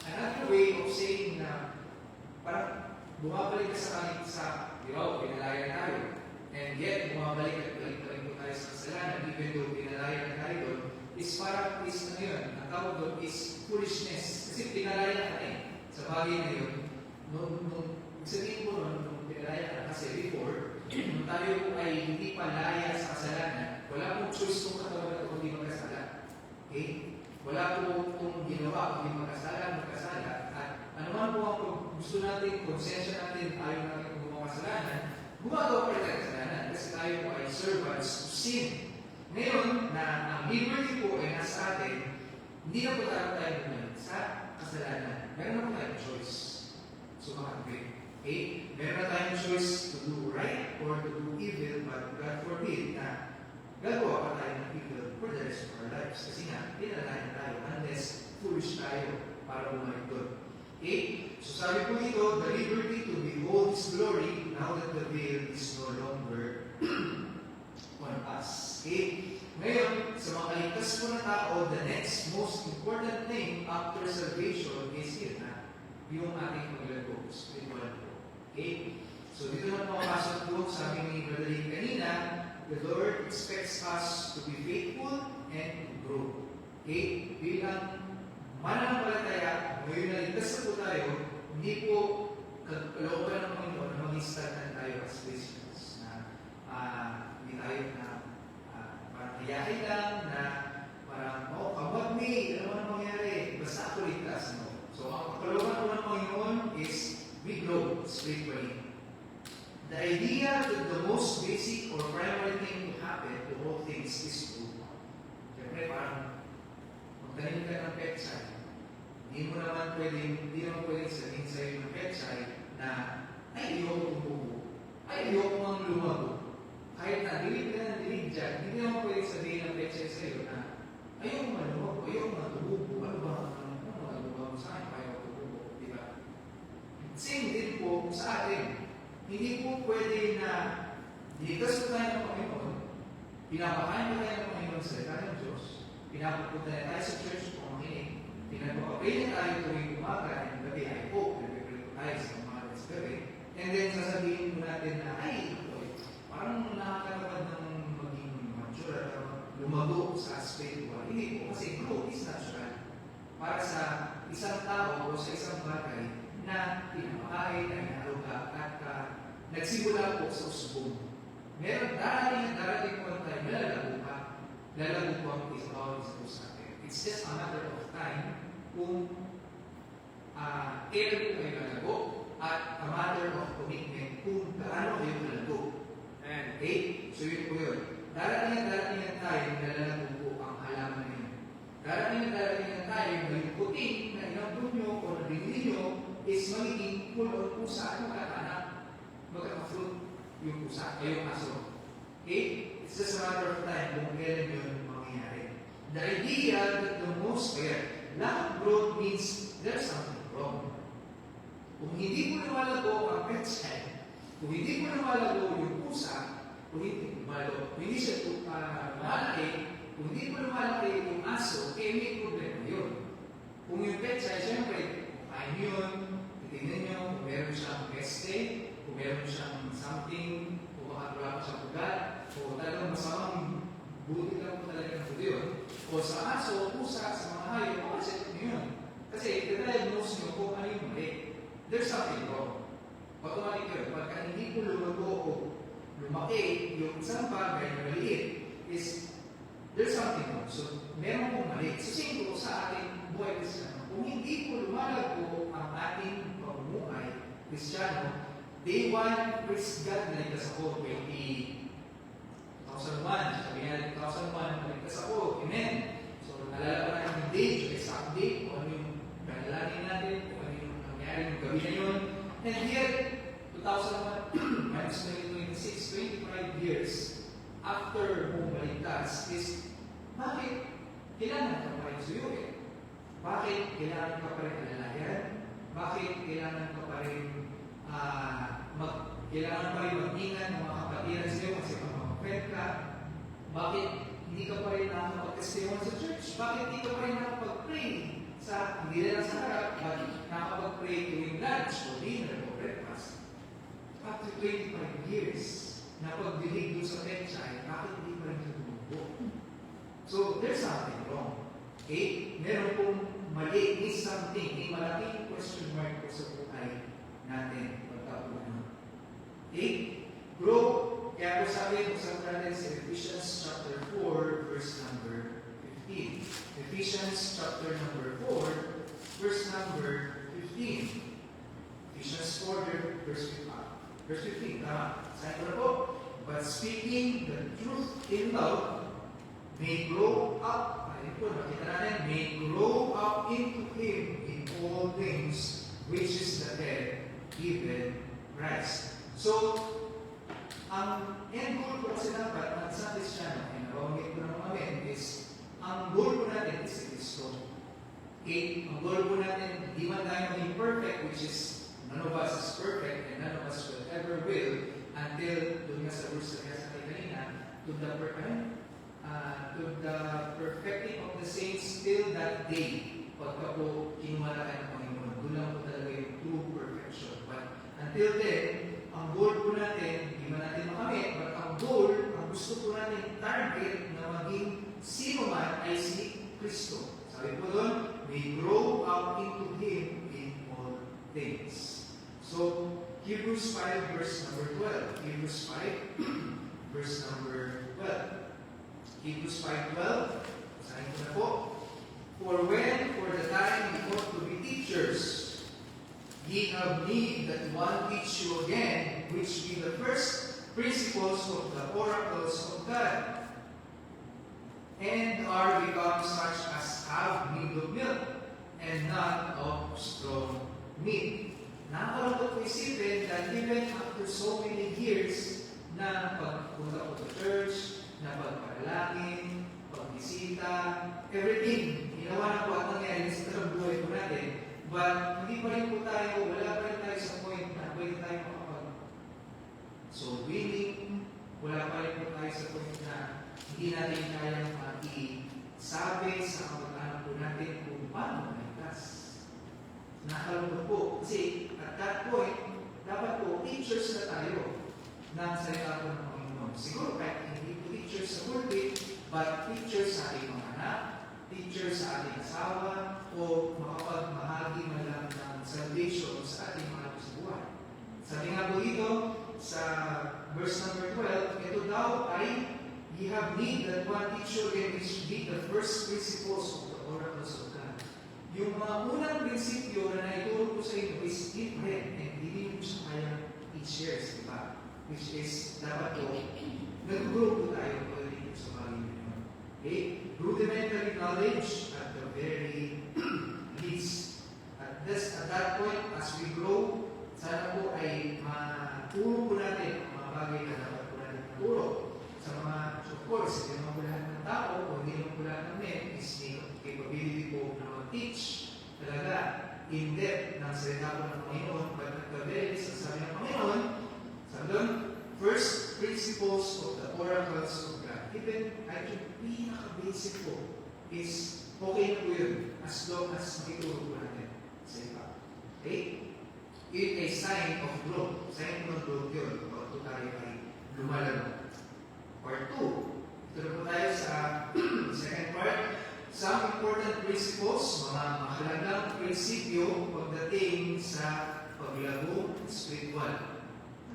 another way of saying na parang bumabalik ka sa pinalaya na tayo. And yet, bumabalik at balik pa rin po tayo sa kasalanan, even though pinalaya na tayo doon, is parang ano yun, ang tawag doon is foolishness. Kasi pinalaya na tayo sa bagay na yun. Nung sabihin ko nung pinalaya na kasi before, nung tayo po ay hindi palaya sa kasalanan, wala pong choice kung katawan na ito kundi magkasala. Okay? Wala po itong ginawa kundi magkasala. At ano man po ang gusto natin, konsensya natin, ayaw natin kung kasalanan, gumagawa pa rin tayo kasalanan kasi tayo po ay servants of sin. Ngayon, na ang liberty po ay nasa atin, hindi na po tayo bumalik sa kasalanan. Meron na po tayong choice. So, makakagay. Okay? Meron na tayong choice to do right or to do evil, but God forbid na gagawa pa tayo ng evil for the rest of our lives. Kasi nga, pinalayan tayo unless foolish tayo para bumalik doon. Okay? So sabi po dito, the liberty to behold His glory now that the veil is no longer on us. Okay? Ngayon, sa mga kaligtas po na tao, the next most important thing after salvation is yun na, yung ating paglago, spiritual po. Okay? So dito na makapasok po, sabi ni Brother Lee kanina, the Lord expects us to be faithful and to grow. Okay? Bilang mananampalataya, ngayon na ligtas na po tayo, hindi po kalooban ng Panginoon na mag-instantан tayo as Christians. Na hindi tayo na parang hayahay lang, na parang, kabag me, ano man mangyari, basta ako ligtas. No? So, ang kalooban po ng Panginoon is we grow spiritually. The idea that the most basic or primary thing to happen to all things is to, siyempre parang, magtanim ka ng petsay. Hindi naman pwedeng sabihin sa'yo ng petsay na, ay, ayoko tumubo. Ay, ayoko mang lumago. Kahit na dilig ka ng dilig dyan, hindi naman pwedeng sabihin ng petsay sa'yo na, ayoko man lumago, ayoko man tumubo. Ano ba? Ano magagawa mo sa akin? Ayaw tumubo. Diba? Same din po sa atin. Hindi po pwede na ligtas po tayo ng Panginoon, pinapakain po tayo ng Panginoon sa salita ng Diyos, pinapapunta na tayo sa church kung makinig, pinapapapay na tayo tuwing umaga and gabi, I hope, nagpipray po tayo sa umaga sa gabi, and then sasabihin po natin na, ay, parang nakakatapat ng maging mature at lumago sa spiritual. Hindi po, kasi growth is natural. Para sa isang tao o sa isang bagay na pinapakain, na inaruga, at nagsimula po sa usbong. Meron darating po ang time, lalago po ang bawat isa po sa atin. It's just a matter of time kung kailan po kayo lalago at a matter of commitment kung gaano kayo lalago. Okay? So yun po yun. Darating ang time na lalago po ang halaman na yun. Darating ang time na yung puting na inabot nyo o nabingin nyo is magiging pulo o pusa at magkaka-fruit yung pusa, ay yung aso. Okay? It's just a matter of time kung kailan yun mangyayari. The idea that the most lack of growth means there's something wrong. Kung hindi mo lumalago ang pet child, kung hindi mo lumalago yung pusa, kung hindi siya lumalaki, kung hindi mo lumalaki yung aso, may problema yun. Kung yung pet child, siyempre, kain yun, titignan nyo kung meron siyang peste, kung meron siyang something, kung baka wala pa siyang ugat, o talagang masamang buti lang po talaga ng buti yun. O sa aso, pusa, sa mga hayop, check nyo yun. Kasi i-diagnose nyo kung ano yung mali. There's something wrong. Automatic yun. Pagka hindi po lumago o lumaki, yung isang bagay na maliit is there's something wrong. So, meron pong mali. So, sino sa ating buhay Kristyano, kung hindi po lumalago ang ating pamumuhay Kristyano, Day 1, praise God, naligtas ako, 2001. Sabi nga, 2001, naligtas ako. Amen. So, nalala ko na yung date, yung exact date, kung ano yung panalangin natin, kung ano yung nangyari yung gabi na yun. And yet, 2001, minus 2026, 25 years after mo maligtas is, bakit kailangan ka pa rin suyuin? Bakit kailangan ka pa rin alalayan? Bakit kailangan ka pa rin kailangan pa rin mag-ingat ng mga kapatiran sa'yo kasi mamamapet ka? Bakit hindi ka pa rin nakakapag-testimony sa church? Bakit hindi ka pa rin nakapag-pray? Hindi na lang sa harap, but nakapag-pray during lunch o dinner o breakfast. After 25 years, napagdilig doon sa pechay, bakit hindi pa rin tumubo? So, there's something wrong. Okay? Meron pong mali, is something, may malaking question mark po sa buhay natin pagkapunan. Okay? Grow. Kaya po sabi po sa natin sa Ephesians chapter 4, verse number 15. Ephesians chapter number 4, verse number 15. Ephesians 4, verse 15. Tama. Sabi ko na po. But speaking the truth in love, may grow up, may grow up into Him in all things, which is the head, even Christ. So, ang end goal po kasi dapat ng isang Kristiyano, ay nabanggit ko naman kami, is ang goal po natin is si Kristo. Okay? Ang goal po natin, di man tayo maging perfect, which is none of us is perfect, and none of us will ever will, until, doon nga sa verse na sa kanina, to the perfecting of the saints till that day, pagka po kinumalakan ng Panginoon. Doon lang po talaga yung true perfection. But until then, ang goal po natin, hindi man natin makamit, but ang goal, ang gusto po natin target na maging sino man ay si Kristo. Sabi po doon, we grow up into Him in all things. So, Hebrews 5 verse number 12. Hebrews 5 verse number 12. Hebrews 5:12. Basahin ko na po. For when, for the time you ought to be teachers, ye have need that one teach you again, which be the first principles of the oracles of God, and are become such as have need of milk, and not of strong meat. Nakakalungkot po isipin that even after so many years na pagpunta ko sa church, na pagparalangin, pagbisita, everything, ginawa na po at nangyari sa talang buhay po natin, but hindi pa rin po tayo, wala pa rin tayo sa point na pwede tayo so willing, wala pa rin po tayo sa point na hindi natin kayang sabi sa kamag-anak po natin kung paano maligtas. Nakalungkot po, kasi at that point, dapat po, teachers na tayo ng salita po ng Panginoon. Siguro kahit hindi po teachers sa pulpit, but teachers sa ating mga anak, teachers sa ating asawa, o makapagmahagi man lang ng salvation sa ating mga sa buhay. Sabi nga po dito, sa verse number 12, ito daw ay ye have need that one teacher can be the first principles of the oracles of God. Yung mga unang prinsipyo na naituro ko sa inyo is different and hindi mo siya kayang i-share, di ba? Which is, dapat po, nag-grow po tayo dito sa bagay nyo. Okay? Rudimentary knowledge at the very least. At that point, as we grow, sana po ay maturo po natin ang mga bagay na dapat po natin maturo. Sa mga, of course, hindi naman po lahat ng tao o hindi naman po lahat ng men is may capability po na mag-teach talaga in-depth ng salita po ng Panginoon. But at the very least, ang sabi ng Panginoon, sabi doon, first principles of the oracles of God. Even, I think, pinaka-basic po is okay na po yun as long as makituro po natin sa iba. Okay? It a sign of growth. Sign of growth yun. Kung ito tayo ay lumalaro. Part 2. Ito na po tayo sa second part. Some important principles, mga mahalagang prinsipyo pagdating sa paglago spiritual.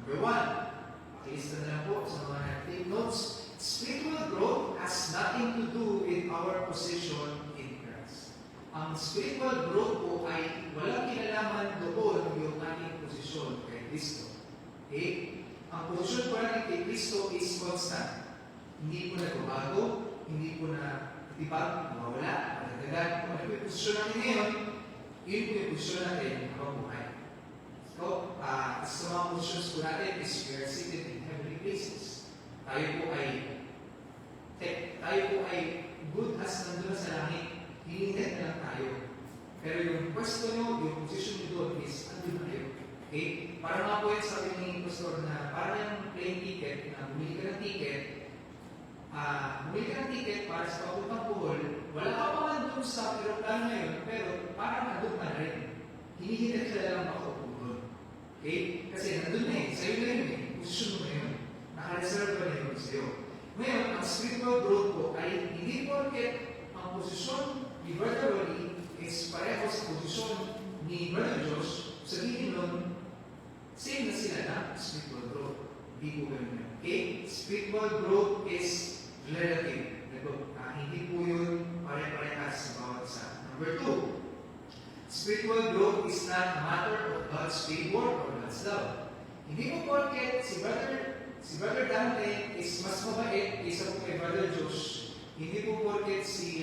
Number 1. Pakilista na lang po sa mga nag-take notes. Spiritual growth has nothing to do with our position in Christ. Ang spiritual growth po ay walang kinalaman doon yung ating posisyon kay Kristo. Okay? Ang posisyon po natin kay Kristo is constant. Hindi po nagbabago, hindi po na tibag, mawala, madagdagan. Kung ano po yung posisyon natin ngayon, yun po yung posisyon natin habang buhay. So, sa mga posisyon po natin is we are seated in heavenly places. Tayo po ay tayo po ay good as nandun sa langit, hinihintay na lang tayo. Pero yung pwesto nyo, yung position nyo doon is andun na kayo. Okay? Parang nga po yan sabi ni Pastor na parang yung plane ticket, na bumili ka ng ticket, para sa papuntang Bohol, wala ka pa nga doon sa aeroplano na yun, pero parang nandun ka na rin. Hinihintay ka lang makaupo doon. Okay? Kasi nandun na sa'yo na yun posisyon mo na yun. Nakareserve na yun sa'yo. Ngayon, ang spiritual growth po ay hindi porket ang posisyon ni Brother Rolly is pareho sa posisyon ni Brother Josh, sabihin nun, same na sila na spiritual growth. Hindi po ganun yun. Okay? Spiritual growth is relative. Hindi po yun pare-parehas sa bawat isa. Number 2, spiritual growth is not a matter of God's favor or God's love. Hindi po porket si Brother Dante is mas mabait kaysa po kay Brother Josh. Hindi po porket si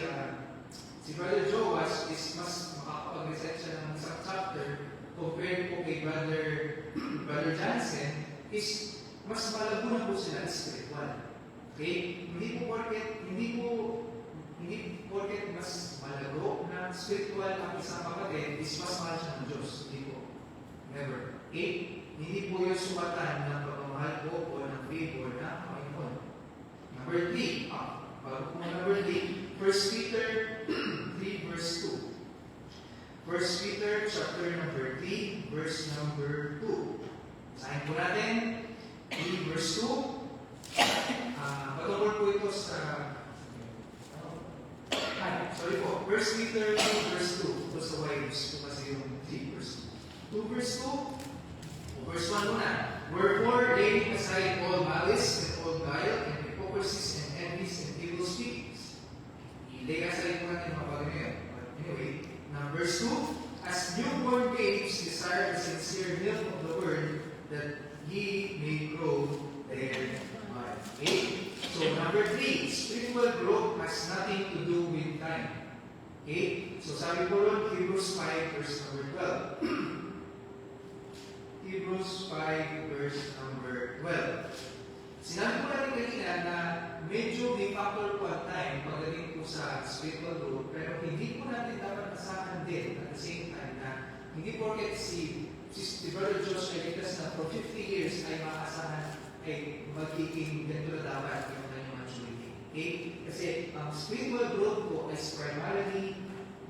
Brother Joas is mas makakapag-reset siya ng isang chapter compared po kay Brother Jansen is mas malago na po sila spiritual. Okay? Hindi porket mas malago na spiritual ang isang kapatid is mas mahal siya ng Diyos. Hindi po. Never. Okay? Hindi po yung sumatan ng pagmamahal ko o ng favor na Panginoon. Number 3. Bago po number 3, 1 Peter 3 verse 2. 1 Peter chapter number 3 verse number 2. Sahin po natin 3 verse 2. Patungkol po ito sa sorry po, 1 Peter 2 verse 2. Ito sa wives po kasi yung 3 verse 2. 2 verse 2. Verse 1 muna. Wherefore, laying aside all malice and all guile and hypocrisies and envies and evil speakings. I-lay aside po natin mga bagay ngayon. But anyway, now verse 2. As newborn babes desire the sincere milk of the word, that ye may grow thereby. Okay? So number 3, spiritual growth has nothing to do with time. Okay? So sabi po ron, Hebrews 5 verse number 12. Hebrews 5 verse number 12. Sinabi ko natin kanina na medyo may factor po at time pagdating po sa spiritual growth, pero hindi po natin dapat asahan din at the same time na hindi porket si Brother Josh ay ligtas na for 50 years ay maasahan ay magiging ganito na dapat yung kanyang maturity. Okay? Kasi ang spiritual growth po is primarily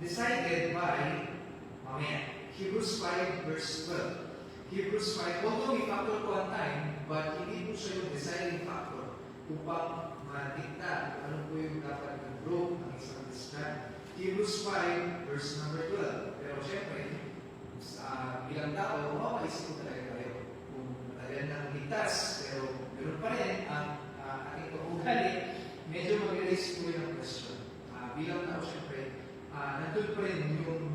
decided by Hebrews 5 verse 12. Hebrews 5, although may factor po ang time, but hindi po siya yung deciding factor upang madikta ano po yung dapat mag-grow ng isang Christian. Hebrews 5, verse number 12. Pero syempre, sa bilang tao, mapaisip ko talaga tayo kung matagal na ligtas, pero meron pa rin ang ating pag-ugali, medyo mag-release po yung question. Bilang tao, syempre, nandun pa rin yung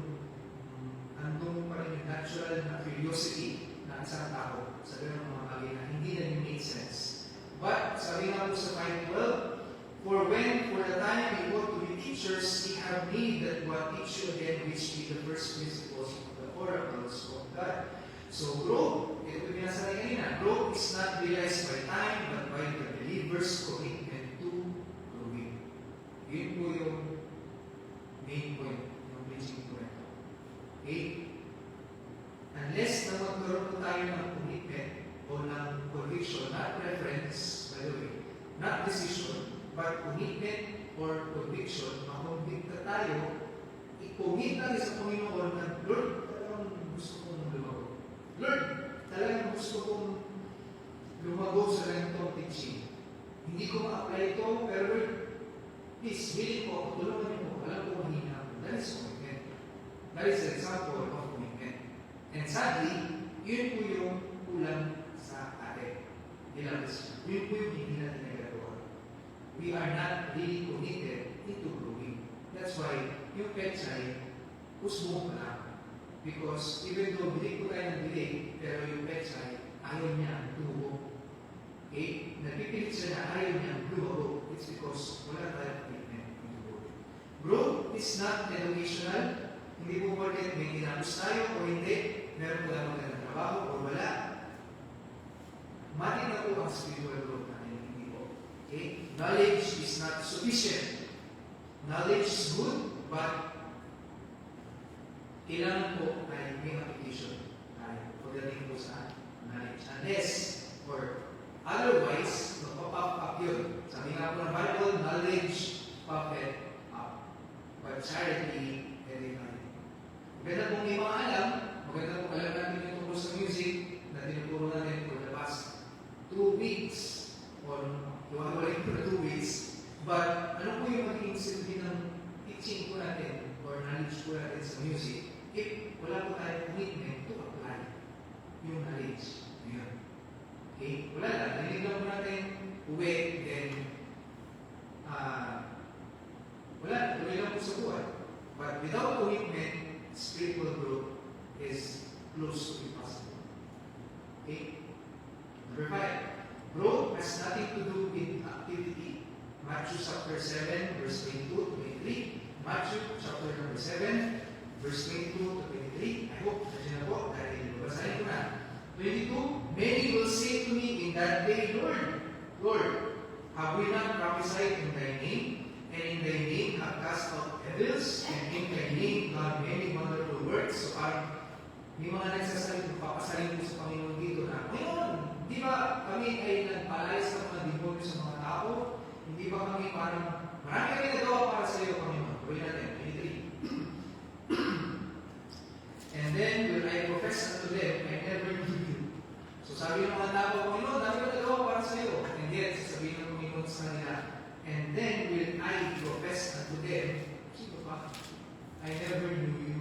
natural na curiosity na isang tao sa ganun mga bagay na hindi na make sense. But, sabi nga po sa 5:12, for the time you ought to be teachers, ye have need that what teach you again, which be the first principles of the oracles of God. So, growth, ito yung nasa kanina, growth is not realized by time, but by the believer's commitment to growing. Yun po yung main point, yung preaching point. Okay? Unless na magkaroon po tayo ng commitment o ng conviction, not preference, by the way, not decision, but commitment or conviction, makonvicta tayo, i-commit tayo sa Panginoon na, Lord, talagang gusto kong lumago. Lord, talagang gusto kong lumago sa ganitong teaching. Hindi ko ma-apply ito, pero Lord, please, willing ko, tulungan niyo ko, alam ko mahina ako. That is commitment. That is an example of commitment. And sadly, yun po yung kulang sa atin. Bilang Christian. Yun po yung hindi natin nagagawa. We are not really committed into growing. That's why yung petsay, usbong pa lang. Because even though bilig po tayo ng bilig, pero yung petsay, ayaw niya lumago. Okay? Napipilit siya na ayaw niya lumago. It's because wala tayong commitment into growing. Growth is not educational. Hindi po bakit may ginapos tayo o hindi. Meron po lang magandang trabaho o wala. Mati na po ang spiritual growth natin, hindi po. Okay? Knowledge is not sufficient. Knowledge is good, but kailangan po ay may application tayo pagdating po sa knowledge. Unless, or otherwise, magpa-pop up yun. Sabi nga po ng Bible, knowledge puffeth up. But charity, edifying. Maganda pong may mga alam, maganda pong alam natin yung tungkol sa music na tinuturo natin for the past 2 weeks or iwawalay ko na 2 weeks. But ano po yung magiging silbi ng teaching po natin or knowledge po natin sa music if wala po tayong commitment to apply yung knowledge. Ayan. Okay? Wala lang. Narinig lang po natin uwi, then wala. Tuloy lang po sa buhay. But without commitment, spiritual growth is close to impossible. Okay? Number 5. Growth has nothing to do with activity. Matthew chapter 7, verse 22 to 23. Matthew chapter number 7, verse 22 to 23. I hope nandiyan na po dahil babasahin ko na. 22. Many will say to me in that day, Lord, Lord, have we not prophesied in thy name? And in thy name have cast out devils? And in thy name done many wonderful works? So may mga nagsasalit, papasalin po sa Panginoon dito na, Panginoon, di ba kami ay nagpalayas ng mga demonyo sa mga tao? Hindi ba kami parang, marami kami nagawa para sa iyo, Panginoon. Gawin natin, 23. And then will I profess unto them, I never knew you. So sabi ng mga tao, Panginoon, dami ko nagawa para sa iyo. And yet, sasabihin ng Panginoon sa kanila, and then will I profess unto them, sino ba? I never knew you.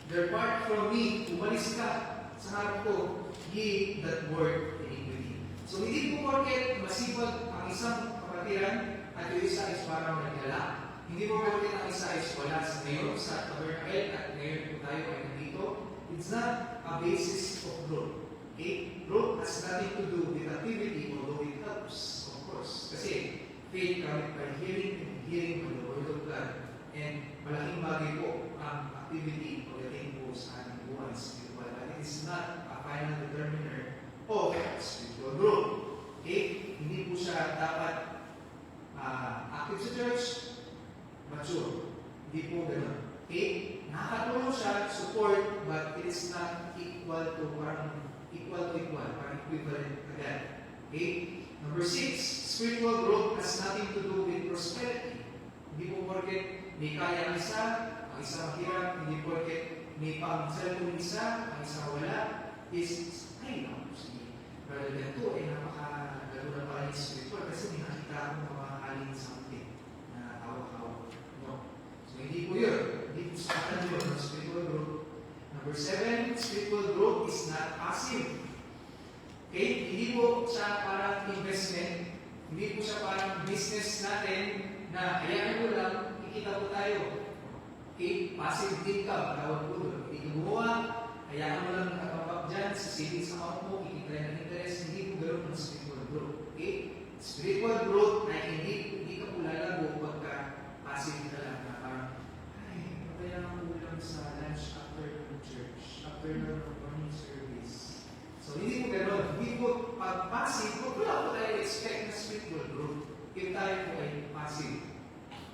Depart from me, umalis ka sa harap ko, ye that work iniquity. So hindi po porket masipag ang isang kapatiran at yung isa is parang nagdala. Hindi po porket ang isa is wala sa ngayon sa tabernacle at ngayon po tayo ay nandito. It's not a basis of growth. Okay? Growth has nothing to do with activity, although it helps, of course. Kasi faith comes by hearing and hearing by the word of God. And malaking bagay po ang activity pagdating po sa ating buhay spiritual. But it is not a final determiner of spiritual growth. Okay? Hindi po siya dapat active sa church, mature. Hindi po gano'n. Okay? Nakakatulong siya, support, but it is not equal to parang equal, parang equivalent agad. Okay? Number 6, spiritual growth has nothing to do with prosperity. Hindi po porket may kaya ang isa mahirap, hindi porket may pang-cellphone isa, ang isa wala, is, ay, naku, sige. Brother Ganto, ay napaka-lalo na pala yung spiritual kasi may nakita akong makakalin something na hawak-hawak. No. So, hindi po yun. Hindi po sa atin yun ng spiritual growth. Number 7, spiritual growth is not passive. Okay? Hindi po siya parang investment. Hindi po siya parang business natin na hayaan mo lang, kikita po tayo. Okay? Passive income, tawag po doon. Hindi ka gumawa, hayaan mo lang nakapapap dyan sa savings account mo, kikita ng interest, hindi po ganoon ng spiritual growth. Okay? Spiritual growth ay hindi ka po lalago pagka passive ka lang na parang, ay, kaya ang ulam sa lunch after the church, after the morning service. So, hindi po ganoon. Hindi po pag passive, wala po tayo expect na spiritual growth. If tayo po ay passive,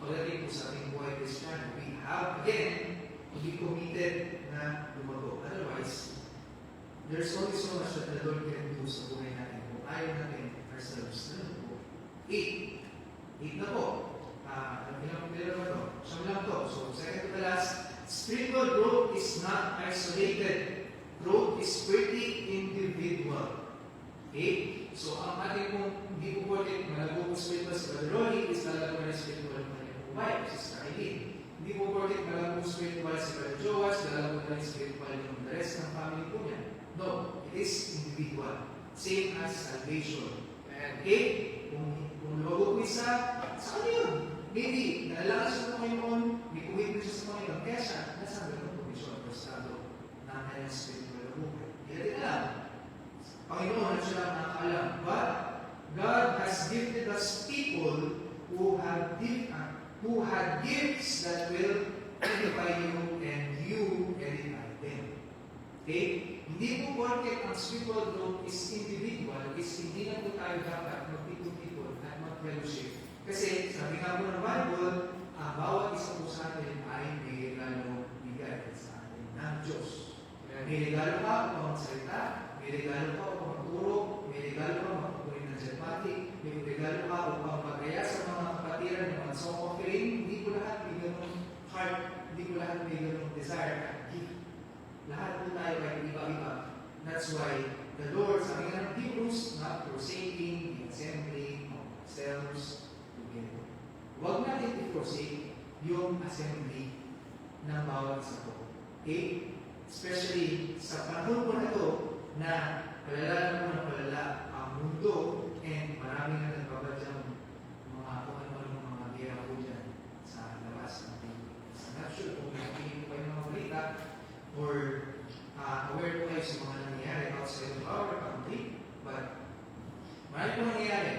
pagdating po sa ating buhay Kristiyano, we have, again, to be committed na lumago. Otherwise, there's only so much that the Lord can do sa buhay natin. Kung ayaw natin ourselves, ano po? 8 na po. Ilang ba ito? Siyam lang to. So, second to the last, spiritual growth is not isolated. Growth is pretty individual. Okay? So, ang ating kung hindi po porket malago po spiritual si Brother Rolly, is lalago na spiritual ng kanyang wife, Sister Eileen. Hindi po porket malago po spiritual si Brother Joas, lalago na spiritual yung the rest ng family po niya. No, it is individual. Same as salvation. Okay? Kung lumago po isa, sa kanya yun. Maybe, nalalakas siya sa Panginoon, may commitment siya sa Panginoon, kaya siya, nasa ganun kondisyon, prostado, na kanyang spiritual na buhay. Hindi natin alam. Panginoon at siya lang nakakaalam. But God has gifted us people who had gifts that will edify you and you edify them. Okay? Hindi po porket ang spiritual growth is individual, is hindi na po tayo dapat magtipon-tipon mag-fellowship. Kasi sabi nga po ng Bible, ang bawat isa po sa atin ay may regalo bigay sa atin ng Diyos. May regalo ka upang magsalita, may regalo ka upang magturo, may regalo ka magpupunin ng debate, may regalo ka upang magkaya sa mga kapatiran ng mga song offering. Hindi ko lahat may ganun heart, hindi ko lahat may ganun desire at gift. Lahat po tayo ay iba-iba. That's why the Lord, sabi nga ng Hebrews, not forsaking the assembly of ourselves together. Huwag natin i-forsake yung assembly ng bawat isa po. Okay? Especially sa panahon po na ito na palala na po ng palala ang mundo and marami na nagbabadyang mga kung mga gera po dyan sa labas natin. I'm not sure kung nakikinig po kayo ng mga balita or aware po kayo sa mga nangyayari outside of our country, but marami po nangyayari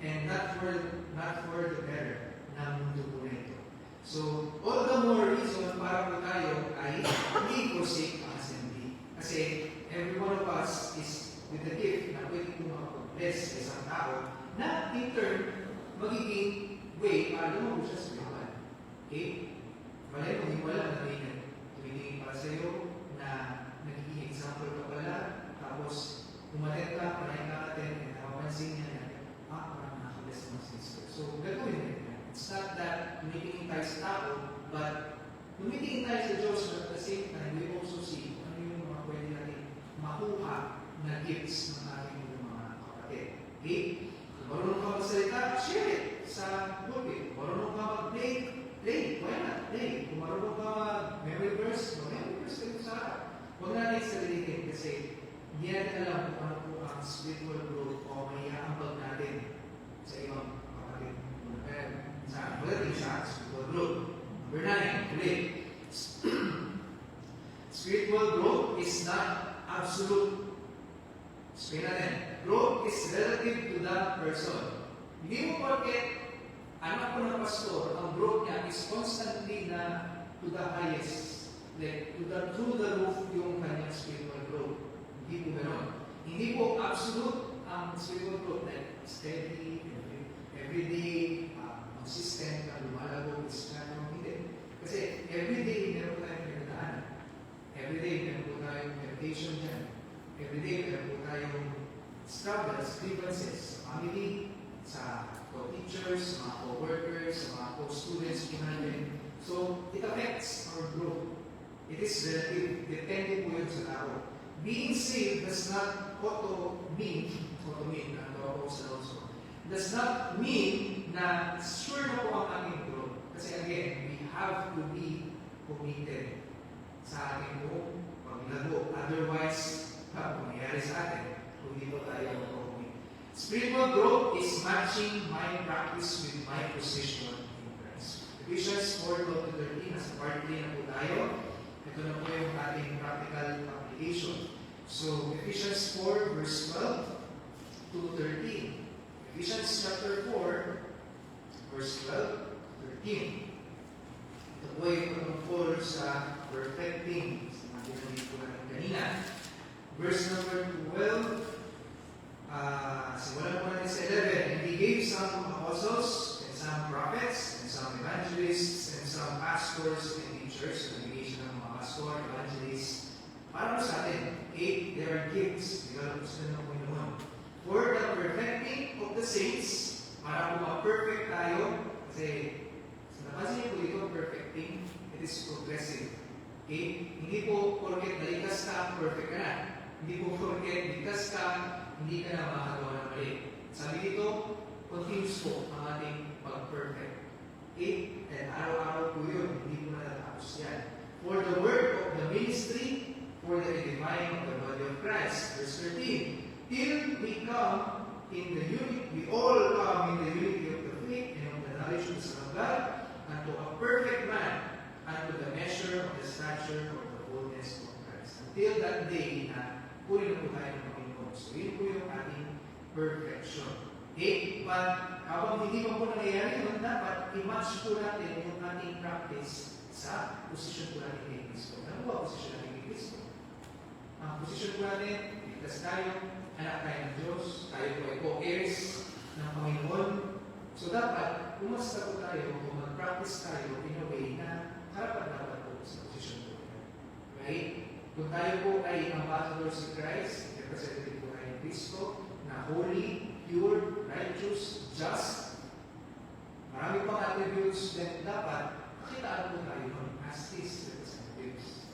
and not for the better ng mundo po na ito. So, all the more reason para po tayo ay hindi forsake ang assembly. Kasi every one of us is with the gift na pwede po makapag-bless sa isang tao na in turn magiging way para lumago siya sa Pilipan. Okay? Malay mo, hindi mo alam na may tumitingin para sa iyo na nagiging example ka pala, tapos umatet ka, panayin ka natin, at napapansin niya na, parang nakakabless ng sister. So, gagawin natin. It's not that tumitingin tayo sa tao, but tumitingin tayo sa Diyos, but at the same time, we also see ano yung mga pwede natin makuha na gifts ng ating mga kapatid. Okay? Kung marunong ka magsalita, share it sa pulpit. Kung marunong ka mag-play, why not? Play. Kung marunong ka mag-memory verse, mag-memory verse kayo sa harap. Huwag natin sarilitin kasi hindi natin alam kung ano po ang spiritual growth o maiaambag natin sa ibang kapatid. Pagdating sa spiritual growth. Number 9, ulit. Spiritual growth is not absolute. Sabihin natin, growth is relative to that person. Hindi mo porket anak ko ng pastor, ang growth niya is constantly na to the highest. Like, through the roof yung kanyang spiritual growth. Hindi po gano'n. Hindi po absolute ang spiritual growth. Like, steady, everyday, consistent, na lumalago, Kristiyano, hindi. Kasi everyday, meron po tayong pinagdaanan. Everyday, meron po tayong meditation dyan. Everyday, meron po tayong struggles, grievances, sa family, sa co-teachers, sa mga co-workers, sa mga co-students po natin. So, it affects our growth. It is relative. Depende po yun sa tao. Being saved does not mean, does not mean na sure na po ang ating growth. Kasi again, we have to be committed sa ating buong paglago. Otherwise, mangyayari sa atin kung hindi po tayo mag-commit. Spiritual growth is matching my practice with my position in Christ. Ephesians 4:13, nasa part 3 na po tayo. Ito na po yung ating practical application. So, Ephesians 4, verse 12 to 13. Ephesians chapter 4, verse 12 to 13. Ito po yung pagpapol sa perfecting. Sinabi po natin kanina. Verse number 12, simulan po natin sa 11. And He gave some apostles, and some prophets, and some evangelists, and some pastors and teachers. Navigation ng mga pastor, evangelists. Para po sa atin, 8, there are gifts. Bigala po sila ng Panginoon. For the perfecting of the saints, para po ma-perfect tayo, kasi napansin niyo po ito, perfecting, it is progressive. Okay? Hindi po porket nalikas ka, perfect ka na. Hindi po porket likas ka, hindi ka na makagawa ng mali. Sabi dito, continuous po ang ating pag-perfect. Okay? And araw-araw po yun, hindi po natatapos yan. For the work of the ministry, for the edifying of the body of Christ. Verse 13. Till we come in the unity, we all come in the unity of the faith and of the knowledge of the Son of God, unto a perfect man, unto the measure of the stature of the fullness of Christ. Until that day na puri na po tayo ng Panginoon. So, yun po yung ating perfection. Okay? But, habang hindi pa po nangyayari yun, dapat i-match po natin yung ating practice sa posisyon po natin kay Kristo. Ano ba posisyon natin kay Kristo? Ang posisyon po natin, ligtas tayo, anak tayo ng Diyos, tayo po ay co-heirs, ng Panginoon. So dapat, umasta po tayo o mag-practice tayo in a way na karapat-dapat po sa posisyon po. Right? Kung tayo po ay ambassadors si Christ, representative po tayo ng Kristo, na holy, pure, righteous, just, marami pang attributes na dapat makitaan po tayo nun as His representatives.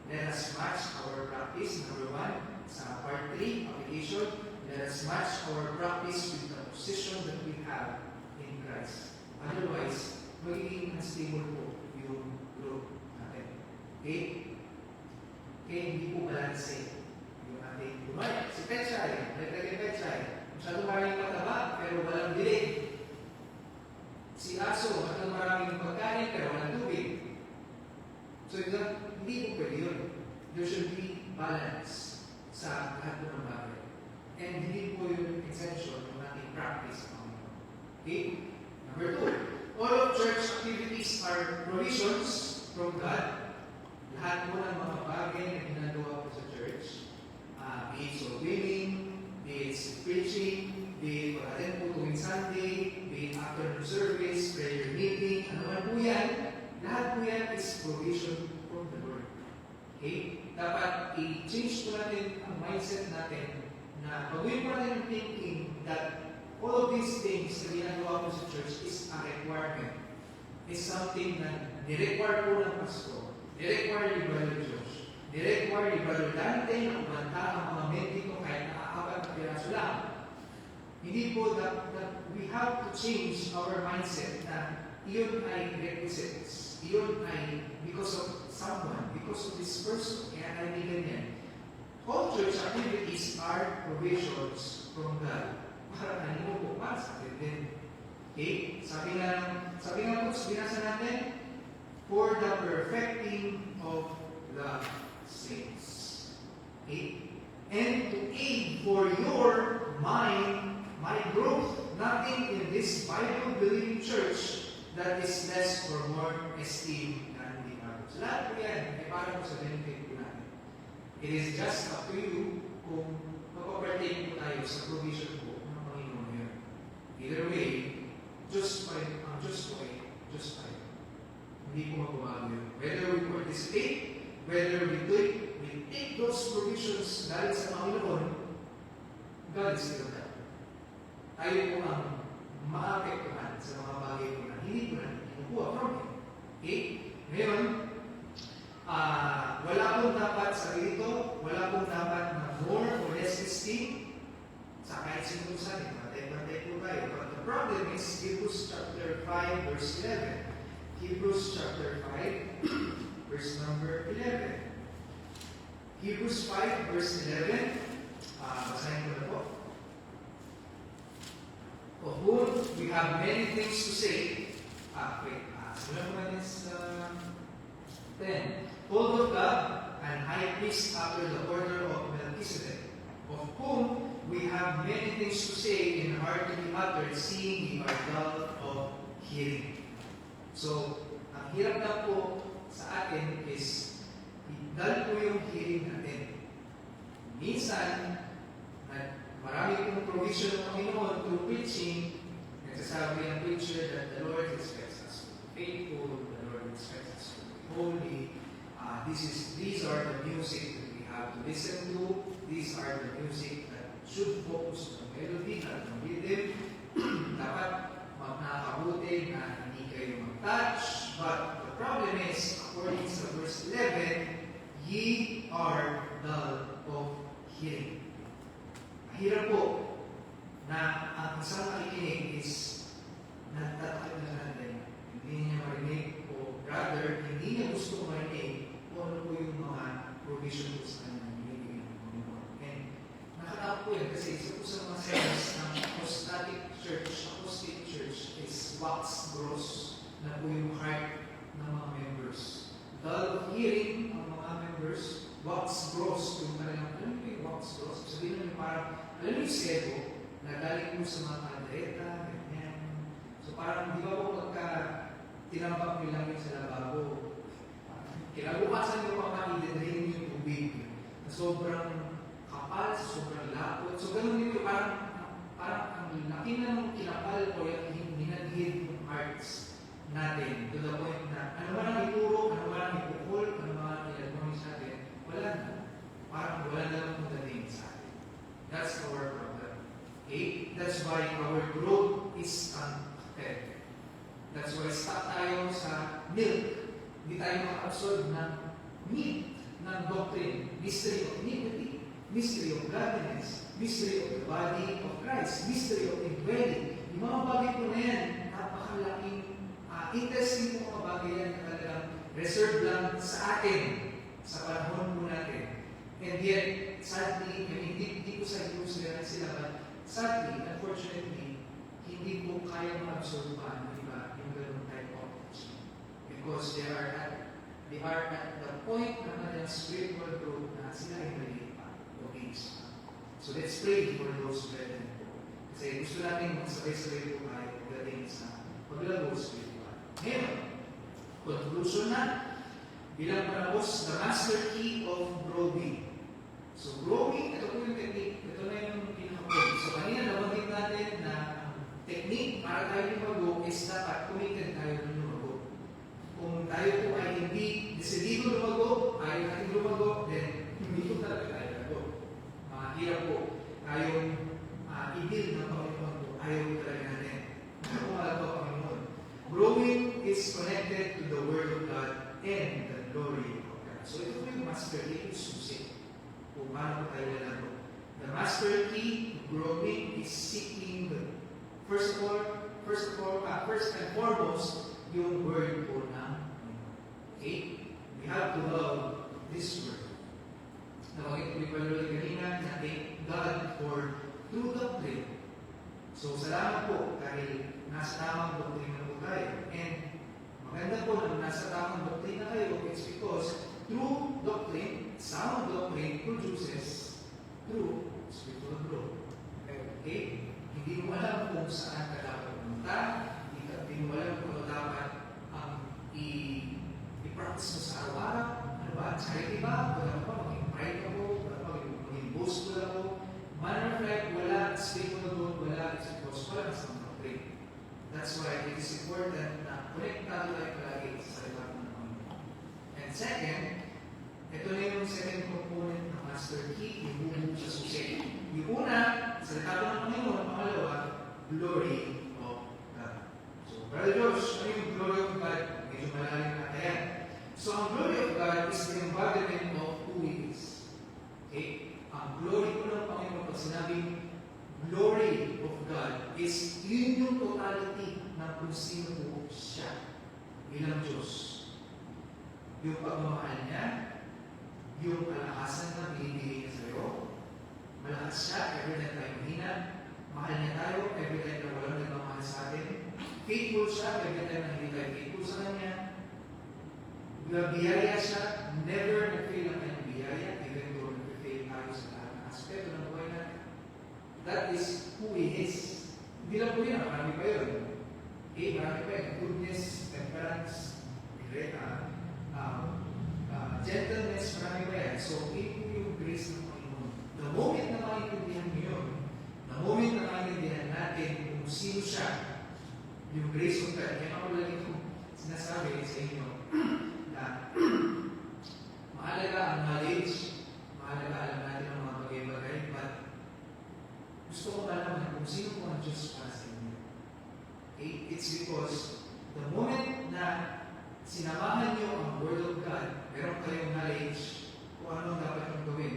Let us match our practice, number 1, sa part 3, application. Let us match our practice with the position that we have in Christ. Otherwise, magiging unstable po yung group natin. Okay? Okay, hindi po balanse yung ating lumay. Si Pechay, nagtagin Pechay, masyadong maraming mataba, pero walang dilig. Si Aso, masyadong maraming pagkain, pero walang tubig. So, hindi po pwede yun. There should be balance sa lahat po ng bagay. And hindi po yung exemption ng ating practice. Okay? Number 2, all of church activities are provisions from God. Lahat po ng mga bagay na ginagawa po sa church, be it soul winning, be it preaching, be it pag-attend po tuwing Sunday, be it afternoon service, prayer meeting, ano man po yan, lahat po yan is provision from the Lord. Okay? Dapat i-change po natin ang mindset natin na pag-uwi po natin yung thinking that all of these things na ginagawa po sa church is a requirement. Is something na ni-require po ng pastor, ni-require ni Brother Josh, ni-require ni Brother Dante na umanta ang mga mediko kahit nakakapat na piraso lang. Hindi po that we have to change our mindset na iyon ay requisites. Iyon ay because of someone, because of this person, kaya tayo may ganyan. All church activities are provisions from God. Para kanino po pa sa atin din. Okay? Sabi nga po, binasa natin, for the perfecting of the saints. Okay? And to aid for your mind, my growth. Nothing in this Bible-believing church that is less or more esteemed than the others. Lahat po yan, ay para po sa benefit po natin. It is just up to you kung magpapartake po tayo sa provision po ng Panginoon yun. Either way, just by just by. Hindi po magbabago yun. Whether we participate, whether we take those provisions galing sa Panginoon, God is still there. Tayo po ang maapektuhan sa mga bagay po na hindi po natin kinukuha from Him. Okay? Ngayon, wala pong dapat sa dito, wala pong dapat na more or less esteem sa kahit sino sa atin. Patay po tayo. But the problem is Hebrews chapter 5 verse 11. Hebrews chapter 5 verse number 11. Hebrews 5 verse 11. Basahin ko na po. Of whom we have many things to say. Simulan ko natin sa 10. Told of God and high priest after the order of Melchizedek, of whom we have many things to say and hard to be uttered, seeing we are dull of hearing. So, ang hirap na po sa atin is, dull po yung hearing natin. Minsan, marami pong provision ng Panginoon through preaching, nagsasabi ang preacher that the Lord expects us to be faithful, the Lord expects us to be holy. These are the music that we have to listen to. These are the music that should focus on melody at on rhythm. Dapat makakabuti na hindi kayo mag-touch. But the problem is, according to verse 11, ye are dull of hearing. Mahirap po na ang isang nakikinig is natatakot na natin. Hindi niya marinig o rather, hindi niya gusto marinig kung ano po yung mga provision sa kanya binibigay ng Panginoon. And nakatakot po yan kasi isa po sa mga sense ng apostate church is wax gross na po yung heart ng mga members. Dull of hearing ang mga members, wax gross yung kanilang, alam mo yung wax gross? Sabihin namin parang, alam mo yung sebo na galing mo sa mga kaldereta, ganyan. So parang di ba po pagka tinambak nyo lang yung sa lababo, kinabukasan nyo pa ma-i-drain yung tubig na sobrang kapal, sobrang lapot. So ganun dito, parang ang laki na ng kinapal o yung hinanhid yung hearts natin to the point na ano man ang ituro, ano man ang ipukul, ano man ang i-admonish natin, wala na. Parang wala na lang dating sa atin. That's our problem. Okay? That's why our growth is stunted. That's why stuck tayo sa milk. Hindi tayo maka-absorb ng meat, ng doctrine, mystery of iniquity, mystery of godliness, mystery of the body of Christ, mystery of indwelling. Yung mga bagay po na yan, napakalaking interesting po mga bagay yan na talagang reserved lang sa atin, sa panahon po natin. And yet, sadly, hindi ko sa ilusyon sila, but sadly, unfortunately, hindi po kaya ma-absorb pa ng iba yung ganun type of teaching. Because they are at the point na kanilang spiritual growth na sila ay maliit pa, o age pa. So let's pray for those brethren po. Kasi gusto natin magsabay-sabay po tayo pagdating sa paglago spiritual. Ngayon, conclusion na, bilang panapos, the master key of growing. So growing, ito po yung technique. Ito na yung pinaka-point. So kanina nabanggit natin na technique para tayo lumago is dapat committed tayo ng lumago. Kung tayo po ay hindi desidido lumago, ayaw natin lumago, then hindi po talaga tayo lumago. Mahirap po tayong i-build ng Panginoon po. Ayaw po talaga natin. Kung alam po Panginoon. Growing is connected to the Word of God and the glory of God. So ito po yung master key, yung susi. Kung paano po tayo lalago. The master key to growing is seeking the first and foremost, yung word po na okay? We have to love this word. Nawagin ko ni Palolo kanina na thank God for true doctrine. So, salamat po dahil nasa tamang doctrine na po tayo. And maganda po na nasa tamang doctrine na kayo. It's because true doctrine, sound doctrine produces true spiritual growth. Okay? Hindi mo alam kung saan ka dapat pumunta, hindi mo alam kung ano dapat i-practice mo sa araw-araw. Ano ba? Charity ba? Wala pa? Maging pride ako? Wala pa? Maging boastful ako? Manner of life, wala. Spiritual growth, wala. It's because wala sa mga doctrine. That's why it is important na konektado tayo palagi sa salita ng Panginoon. And second, ito na yung second component ng master key, yung buong sa susi. Yung una, salita ng Panginoon. Pangalawa, glory of God. So, Brother Josh, ano yung glory of God? Medyo malalim na yan. So, ang glory of God is the embodiment of who He is. Okay? Ang glory po ng Panginoon, pag sinabing glory of God, is yun yung totality ng kung sino po siya bilang Diyos. Yung pagmamahal niya, yung kalakasan na binibigay niya sa iyo, malakas siya, every time tayo mahina, mahal niya tayo, every time na walang nagmamahal sa atin, faithful siya, every time na hindi tayo faithful sa kanya, biyaya siya, never na-fail ang kanyang biyaya, even though nag-fail tayo sa lahat ng aspeto ng buhay natin. That is who He is. Hindi lang po yun, marami pa yun. Okay, marami pa yun. Goodness, temperance, gentleness, marami pa yan. So, ito yung grace ng Panginoon. The moment na maintindihan mo yun, the moment na maintindihan natin kung sino siya, yung grace of God, kaya ako lang ito sinasabi sa inyo na mahalaga ang knowledge, mahalaga alam natin ang mga bagay-bagay, but gusto ko malaman kung sino po ang Diyos para sa inyo. Okay? It's because the moment na sinamahan niyo ang Word of God, meron kayong knowledge kung ano dapat yung gawin.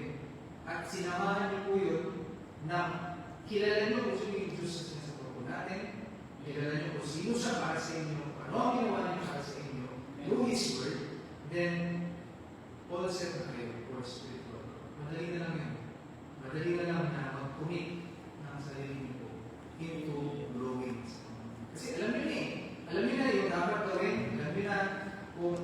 At sinamahan niyo po yun na kilala niyo kung sino yung Diyos na sinasabi po natin, kilala niyo kung sino siya para sa inyo, ano ang ginawa niyo para sa inyo, through His Word, then all set na kayo for spiritual. Madali na lang yun. Madali na lang na mag-commit ng sarili niyo into growing. Kasi alam niyo na eh. Alam niyo na yung dapat gawin. Alam niyo na kung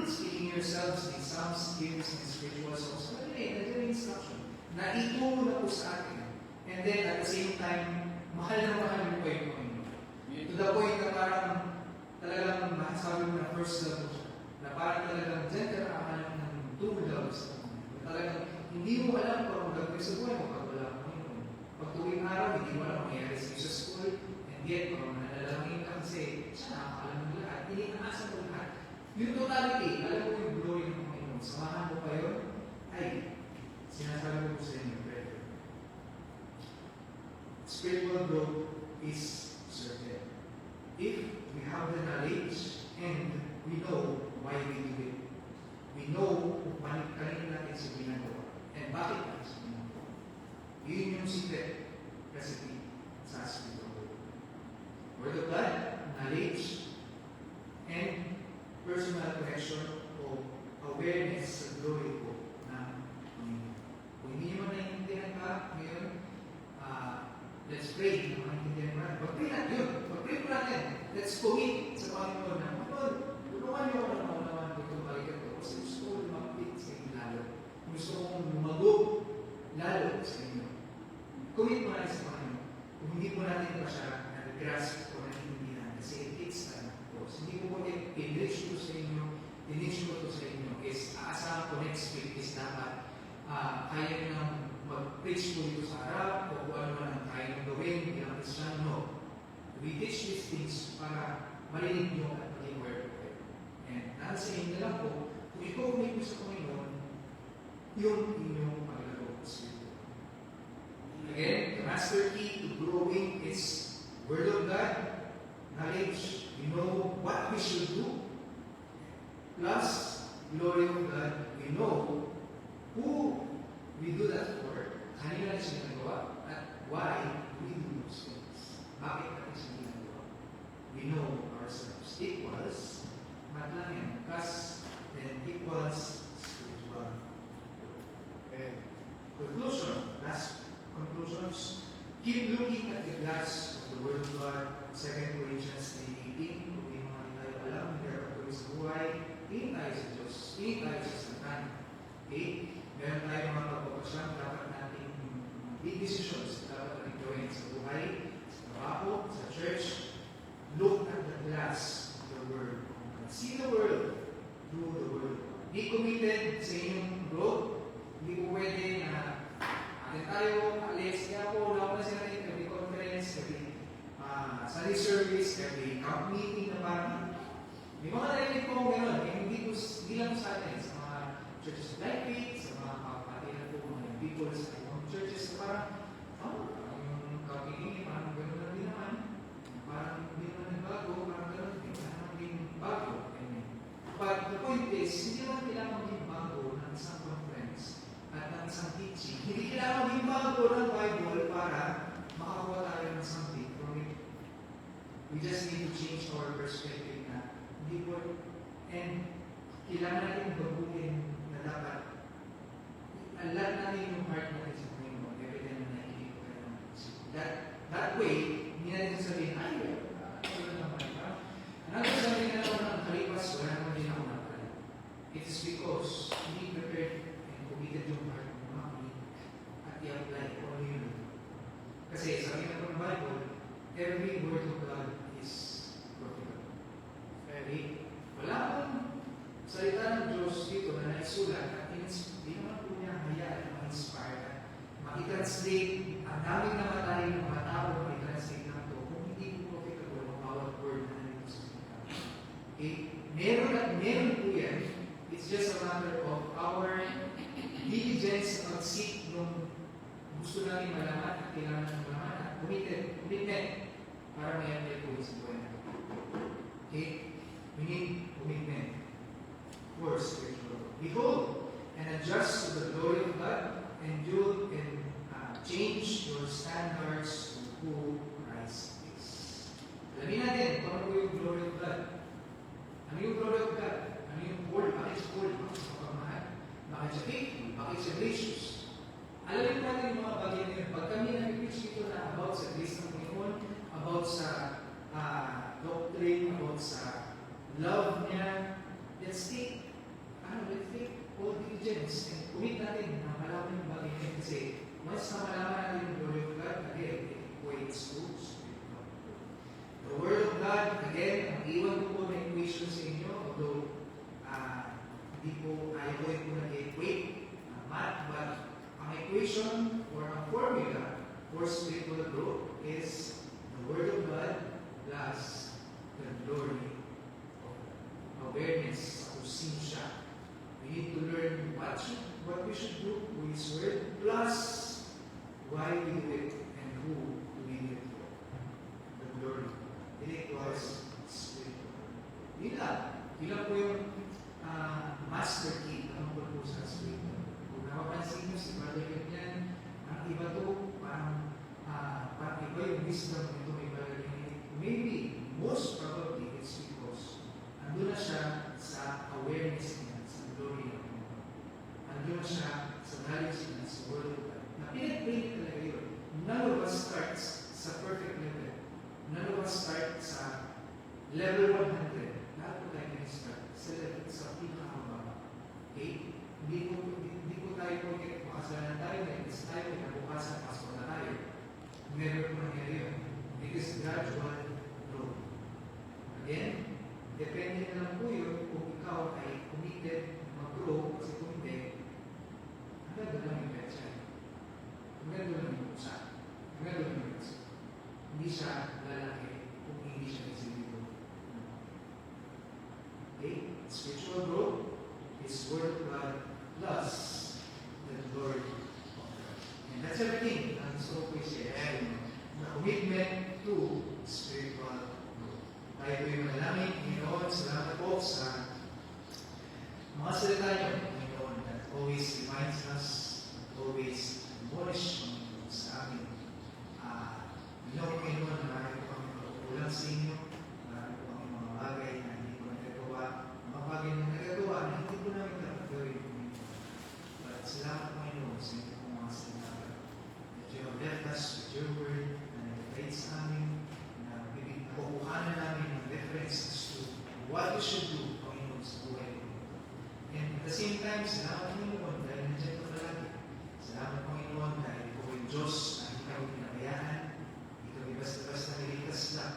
speaking yourselves in psalms, hymns, and spiritual songs. Alam niyo na eh. Nandiyan yung instruction. Naituro na po sa atin. And then at the same time, mahal na mahal mo pa yung Panginoon. To the point na parang talagang masasabi mo na first love mo siya. Na parang talagang dyan ka nakahanap ng true love sa Panginoon. Talagang hindi mo alam kung ano gagawin sa buhay mo pag wala ang Panginoon. Pag pag tuwing araw, hindi mo alam mangyayari sa iyo sa school, and yet, kung nalalangin ka kasi, siya nakakalam ng lahat, iniaasan mo lahat. Yung totality, alam mo yung glory ng Panginoon, samahan mo pa yun, ay, sinasabi ko sa inyo, brother. Spiritual growth is certain. If we have the knowledge and we know why we do it, we know kung kanina natin sa ginagawa, and bakit natin sa ginagawa. Yun yung secret recipe sa spiritual growth. Word of God, knowledge, and personal connection o awareness sa glory ko ng Panginoon. Kung hindi nyo naiintindihan ka ngayon, let's pray na maintindihan mo natin. Mag-pray natin yun. Mag-pray po natin. Let's commit sa Panginoon na, Panginoon, tulungan nyo ako na maunawan ko itong balikan ko kasi gusto ko lumapit sa inyo lalo. Gusto kong lumago lalo sa inyo. Commit mo natin sa Panginoon. Kung hindi po natin pa siya nag-grasp o naiintindihan kasi it takes time. Hindi ko po i-reach ko sa inyo, i-reach ko sa inyo is aasahan ko next week is dapat kaya nyo nang mag-preach po dito sa harap o kung ano man ang kaya nyo gawin bilang Christian, no. We teach these things para marinig nyo at maging aware po kayo. And dahil sa inyo na lang po, kung ikaw umig mo sa Panginoon, yung inyong paglalaro sa ito. Again, the master key to growing is Word of God, knowledge, we know what we should do, plus glory of God, we know who we do that for, kanina na siya ginagawa, at why we do those things. Bakit natin siya ginagawa? We know ourselves equals, mat lang yan, plus, then equals spiritual. Okay. Conclusion, last conclusions, keep looking at the glass of the Word of God, 2 Corinthians 3:18, kung may mga tayo alam, hindi ako sa buhay, tingin tayo sa Diyos, tingin tayo sa Satan. Okay? Meron tayo mga pagpapasyan, dapat natin big decisions, dapat natin gawin sa buhay, sa trabaho, sa church. Look at the glass of the Word. See the world through the Word. Be committed sa inyong growth. Hindi ko pwede na atin tayo, alis, kaya po, wala ko na sila rin, every conference, every Sunday service, every camp meeting na parang, may mga narinig po akong gano'n, hindi lang sa atin, sa mga churches of Life Faith, sa mga kapatiran po, mga people sa ibang churches, na parang, yung kapiging, parang gano'n lang din naman, parang hindi naman nagbago, parang gano'n, hindi naman din bago. But the point is, hindi naman kailangan maging bago ng isang conference at ng isang teaching. Hindi kailangan maging bago ng Bible para makakuha tayo ng something from it. We just need to change our perspective na hindi po, and kailangan natin baguhin na dapat alam natin yung heart natin sa Panginoon every time na nakikita ko tayo ng that way, hindi natin sabihin, ay, wala naman ba? Nagsasabi na ako ng kalipas, wala naman din ako napala. It is because hindi prepared and committed yung heart mo makinig at i-apply kung ano yun. Kasi sabi na ng Bible, every word of God is profitable. Okay? Wala akong salita ng Diyos dito na naisulat at hindi naman po niya hayaan na ma-inspire at makitranslate ang daming namatay ng mga tao makitranslate na ito kung hindi po profitable ang bawat word na nandito sa salita. Okay? Meron at meron po yan. It's just a matter of our diligence at seek nung gusto natin malaman at kailangan natin malaman at commitment para may apply po sa buhay natin. Okay? We need commitment for spiritual growth. Behold, and adjust to the glory of God, and you can change your standards to who Christ is. Alamin natin kung ano po yung glory of God. Ano yung glory of God? Ano yung call? Bakit siya call? Bakit siya pagmamahal? Bakit siya faithful? Bakit siya gracious? Alamin natin yung mga bagay na yun. Pag kami nag-preach dito na about sa grace ng Panginoon, about sa doctrine, about sa love niya, let's take all diligence and commit natin na malaman yung bagay niya. Kasi once na malaman natin yung glory of God, again, it equates to spiritual. The Word of God, again, ang iwan ko po na equation sa inyo, although hindi po, ayaw ko nag-equate math, but ang equation or ang formula for spiritual growth is the Word of God plus the glory of awareness kung sino siya. We need to learn what we should do with His Word plus why we do it and who do we do it for. The glory. It was spiritual. Yun po yung master key ng po sa spiritual. Kung napapansin nyo si Brother Ganyan, ang iba to, parang iba yung wisdom nito may Brother Ganyan. Maybe, most probably, it's because andun na siya sa awareness niya, sa glory ng Panginoon. Andun na siya sa knowledge niya, sa Word of God. Na pinag-pray talaga yun. None of us starts sa perfect level. None of us start sa level 100. Lahat po tayo nag-start sa pinakababa. Okay? Hindi po tayo makasalanan tayo, nag-is tayo, kinabukasan, pasok na tayo. Never po nangyari yun. It is gradual growth. Again, depende na lang po yun kung ikaw ay committed mag-grow kasi kung hindi, ang ganda lang yung petsa. Ang ganda lang yung pusa. Ang ganda lang yung pusa. Hindi siya lalaki kung hindi siya nagsibigo. Okay? Spiritual growth is Word of God plus the glory of God. And that's everything. Ang gusto ko i-share. The commitment to spiritual growth. Tayo po yung manalangin. Panginoon, salamat po sa mga salita niyo, Panginoon, that always reminds us, always admonish sa amin. Panginoon, marami po kami kulang sa inyo. Marami po kami mga bagay na hindi ko nagagawa. Mga bagay na nagagawa na hindi po namin dapat gawin. But salamat Panginoon sa inyo pong mga salita. That you have left us with your word na nag-guide sa amin, na nakukuhanan namin ng references to what we should do, Panginoon, sa buhay ko. And at the same time, salamat Panginoon dahil nandiyan ko palagi. Salamat Panginoon dahil ikaw ay Diyos na hindi kami pinabayaan. Ikaw ay basta-basta niligtas lang.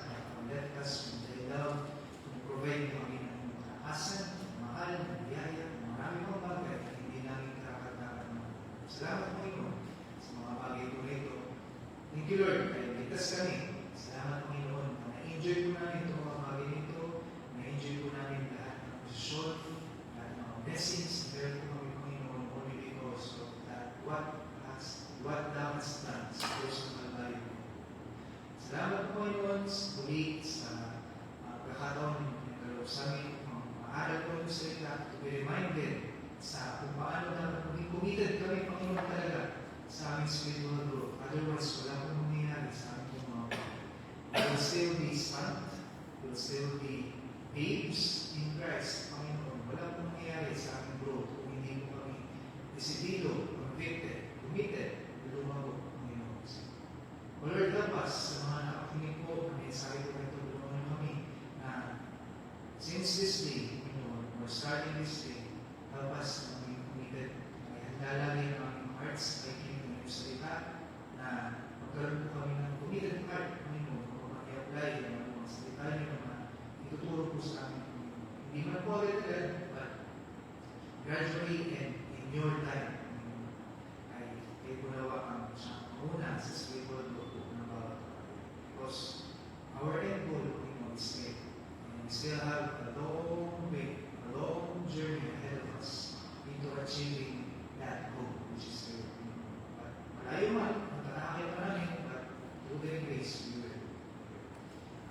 Let us, with thy love, provide kami ng kalakasan, mahal, biyaya, marami mga bagay na hindi namin karapat-dapat. Salamat Panginoon sa mga bagay ko nito. Thank you Lord, dahil ligtas kami. Salamat Panginoon na na-enjoy ko namin itong mga bagay nito. Na-enjoy ko namin lahat ng posisyon, lahat ng mga blessings. Meron ko kami Panginoon only because of that what thou hast done sa personal life. Salamat po Panginoon muli sa pagkakataon ng nagkaloob sa amin, ang maaral po ng salita, to be reminded sa kung paano dapat maging committed kami Panginoon talaga sa aming spiritual growth. Otherwise, wala pong mangyayari sa aming mga we will still be stunned, we will still be babes in Christ, Panginoon. Wala pong mangyayari sa aming growth kung hindi po kami desidido, convicted, committed, lumago, Panginoon. O Lord, help us sa mga nakakinig po, ang mensahe ko ito, tulungan kami na since this day, we're starting this day, help us na maging committed. Ay handa lagi ng aming hearts, ay kinig ng salita, na magkaroon po kami ng committed heart, Panginoon, kung i-apply ang mga salita niyo na ituturo po sa amin, Panginoon. Hindi man po agad-agad, but gradually and in your time, ay ipulawa ang siyang una sa spiritual growth ng bawat because our end goal is great. And we still have a long way, a long journey ahead of us into achieving that goal, which is great. But malayo man, matatake pa namin, but through the grace, we will.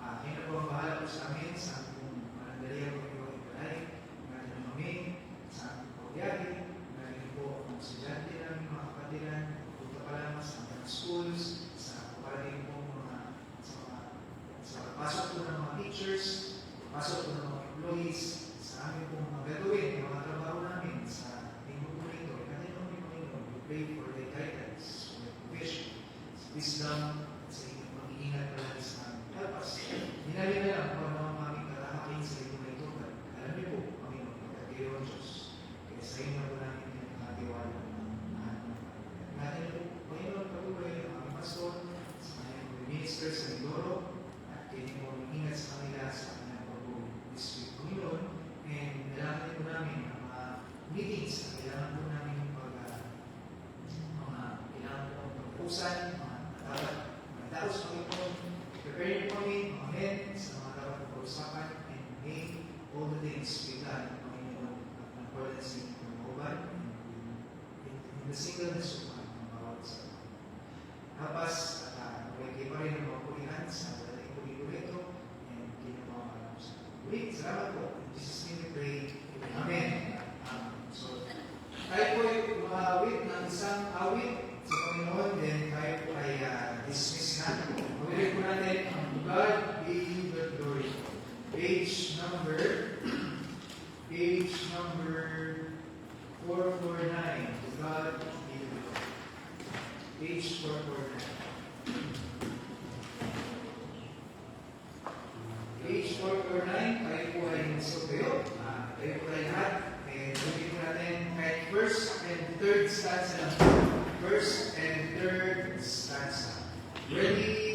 Kaya na po ang bahala po sa amin, sa kung manandalihan ko ito ipalay, natin na kami, sa ating pagbiyahe, natin po ang estudyante namin, mga kapatiran, punta pa lang sa mga schools, the singleness of God ng bawat isa. Tapos, okay pa rin ang mga pulihan sa dating puli-pulito and ginawa alam sa wait, salamat po. In Jesus' name we pray. Amen. So, tayo po yung umawit ng isang awit sa Panginoon, then tayo po ay dismiss na. Pagkakit po natin ang God be the glory. Page number 449. To God be the glory. Page 449. Page 449, tayo po ay nasubayo. Tayo po ay lahat. And lagyan po natin kahit first and third stanza lang. First and third stanza. Ready?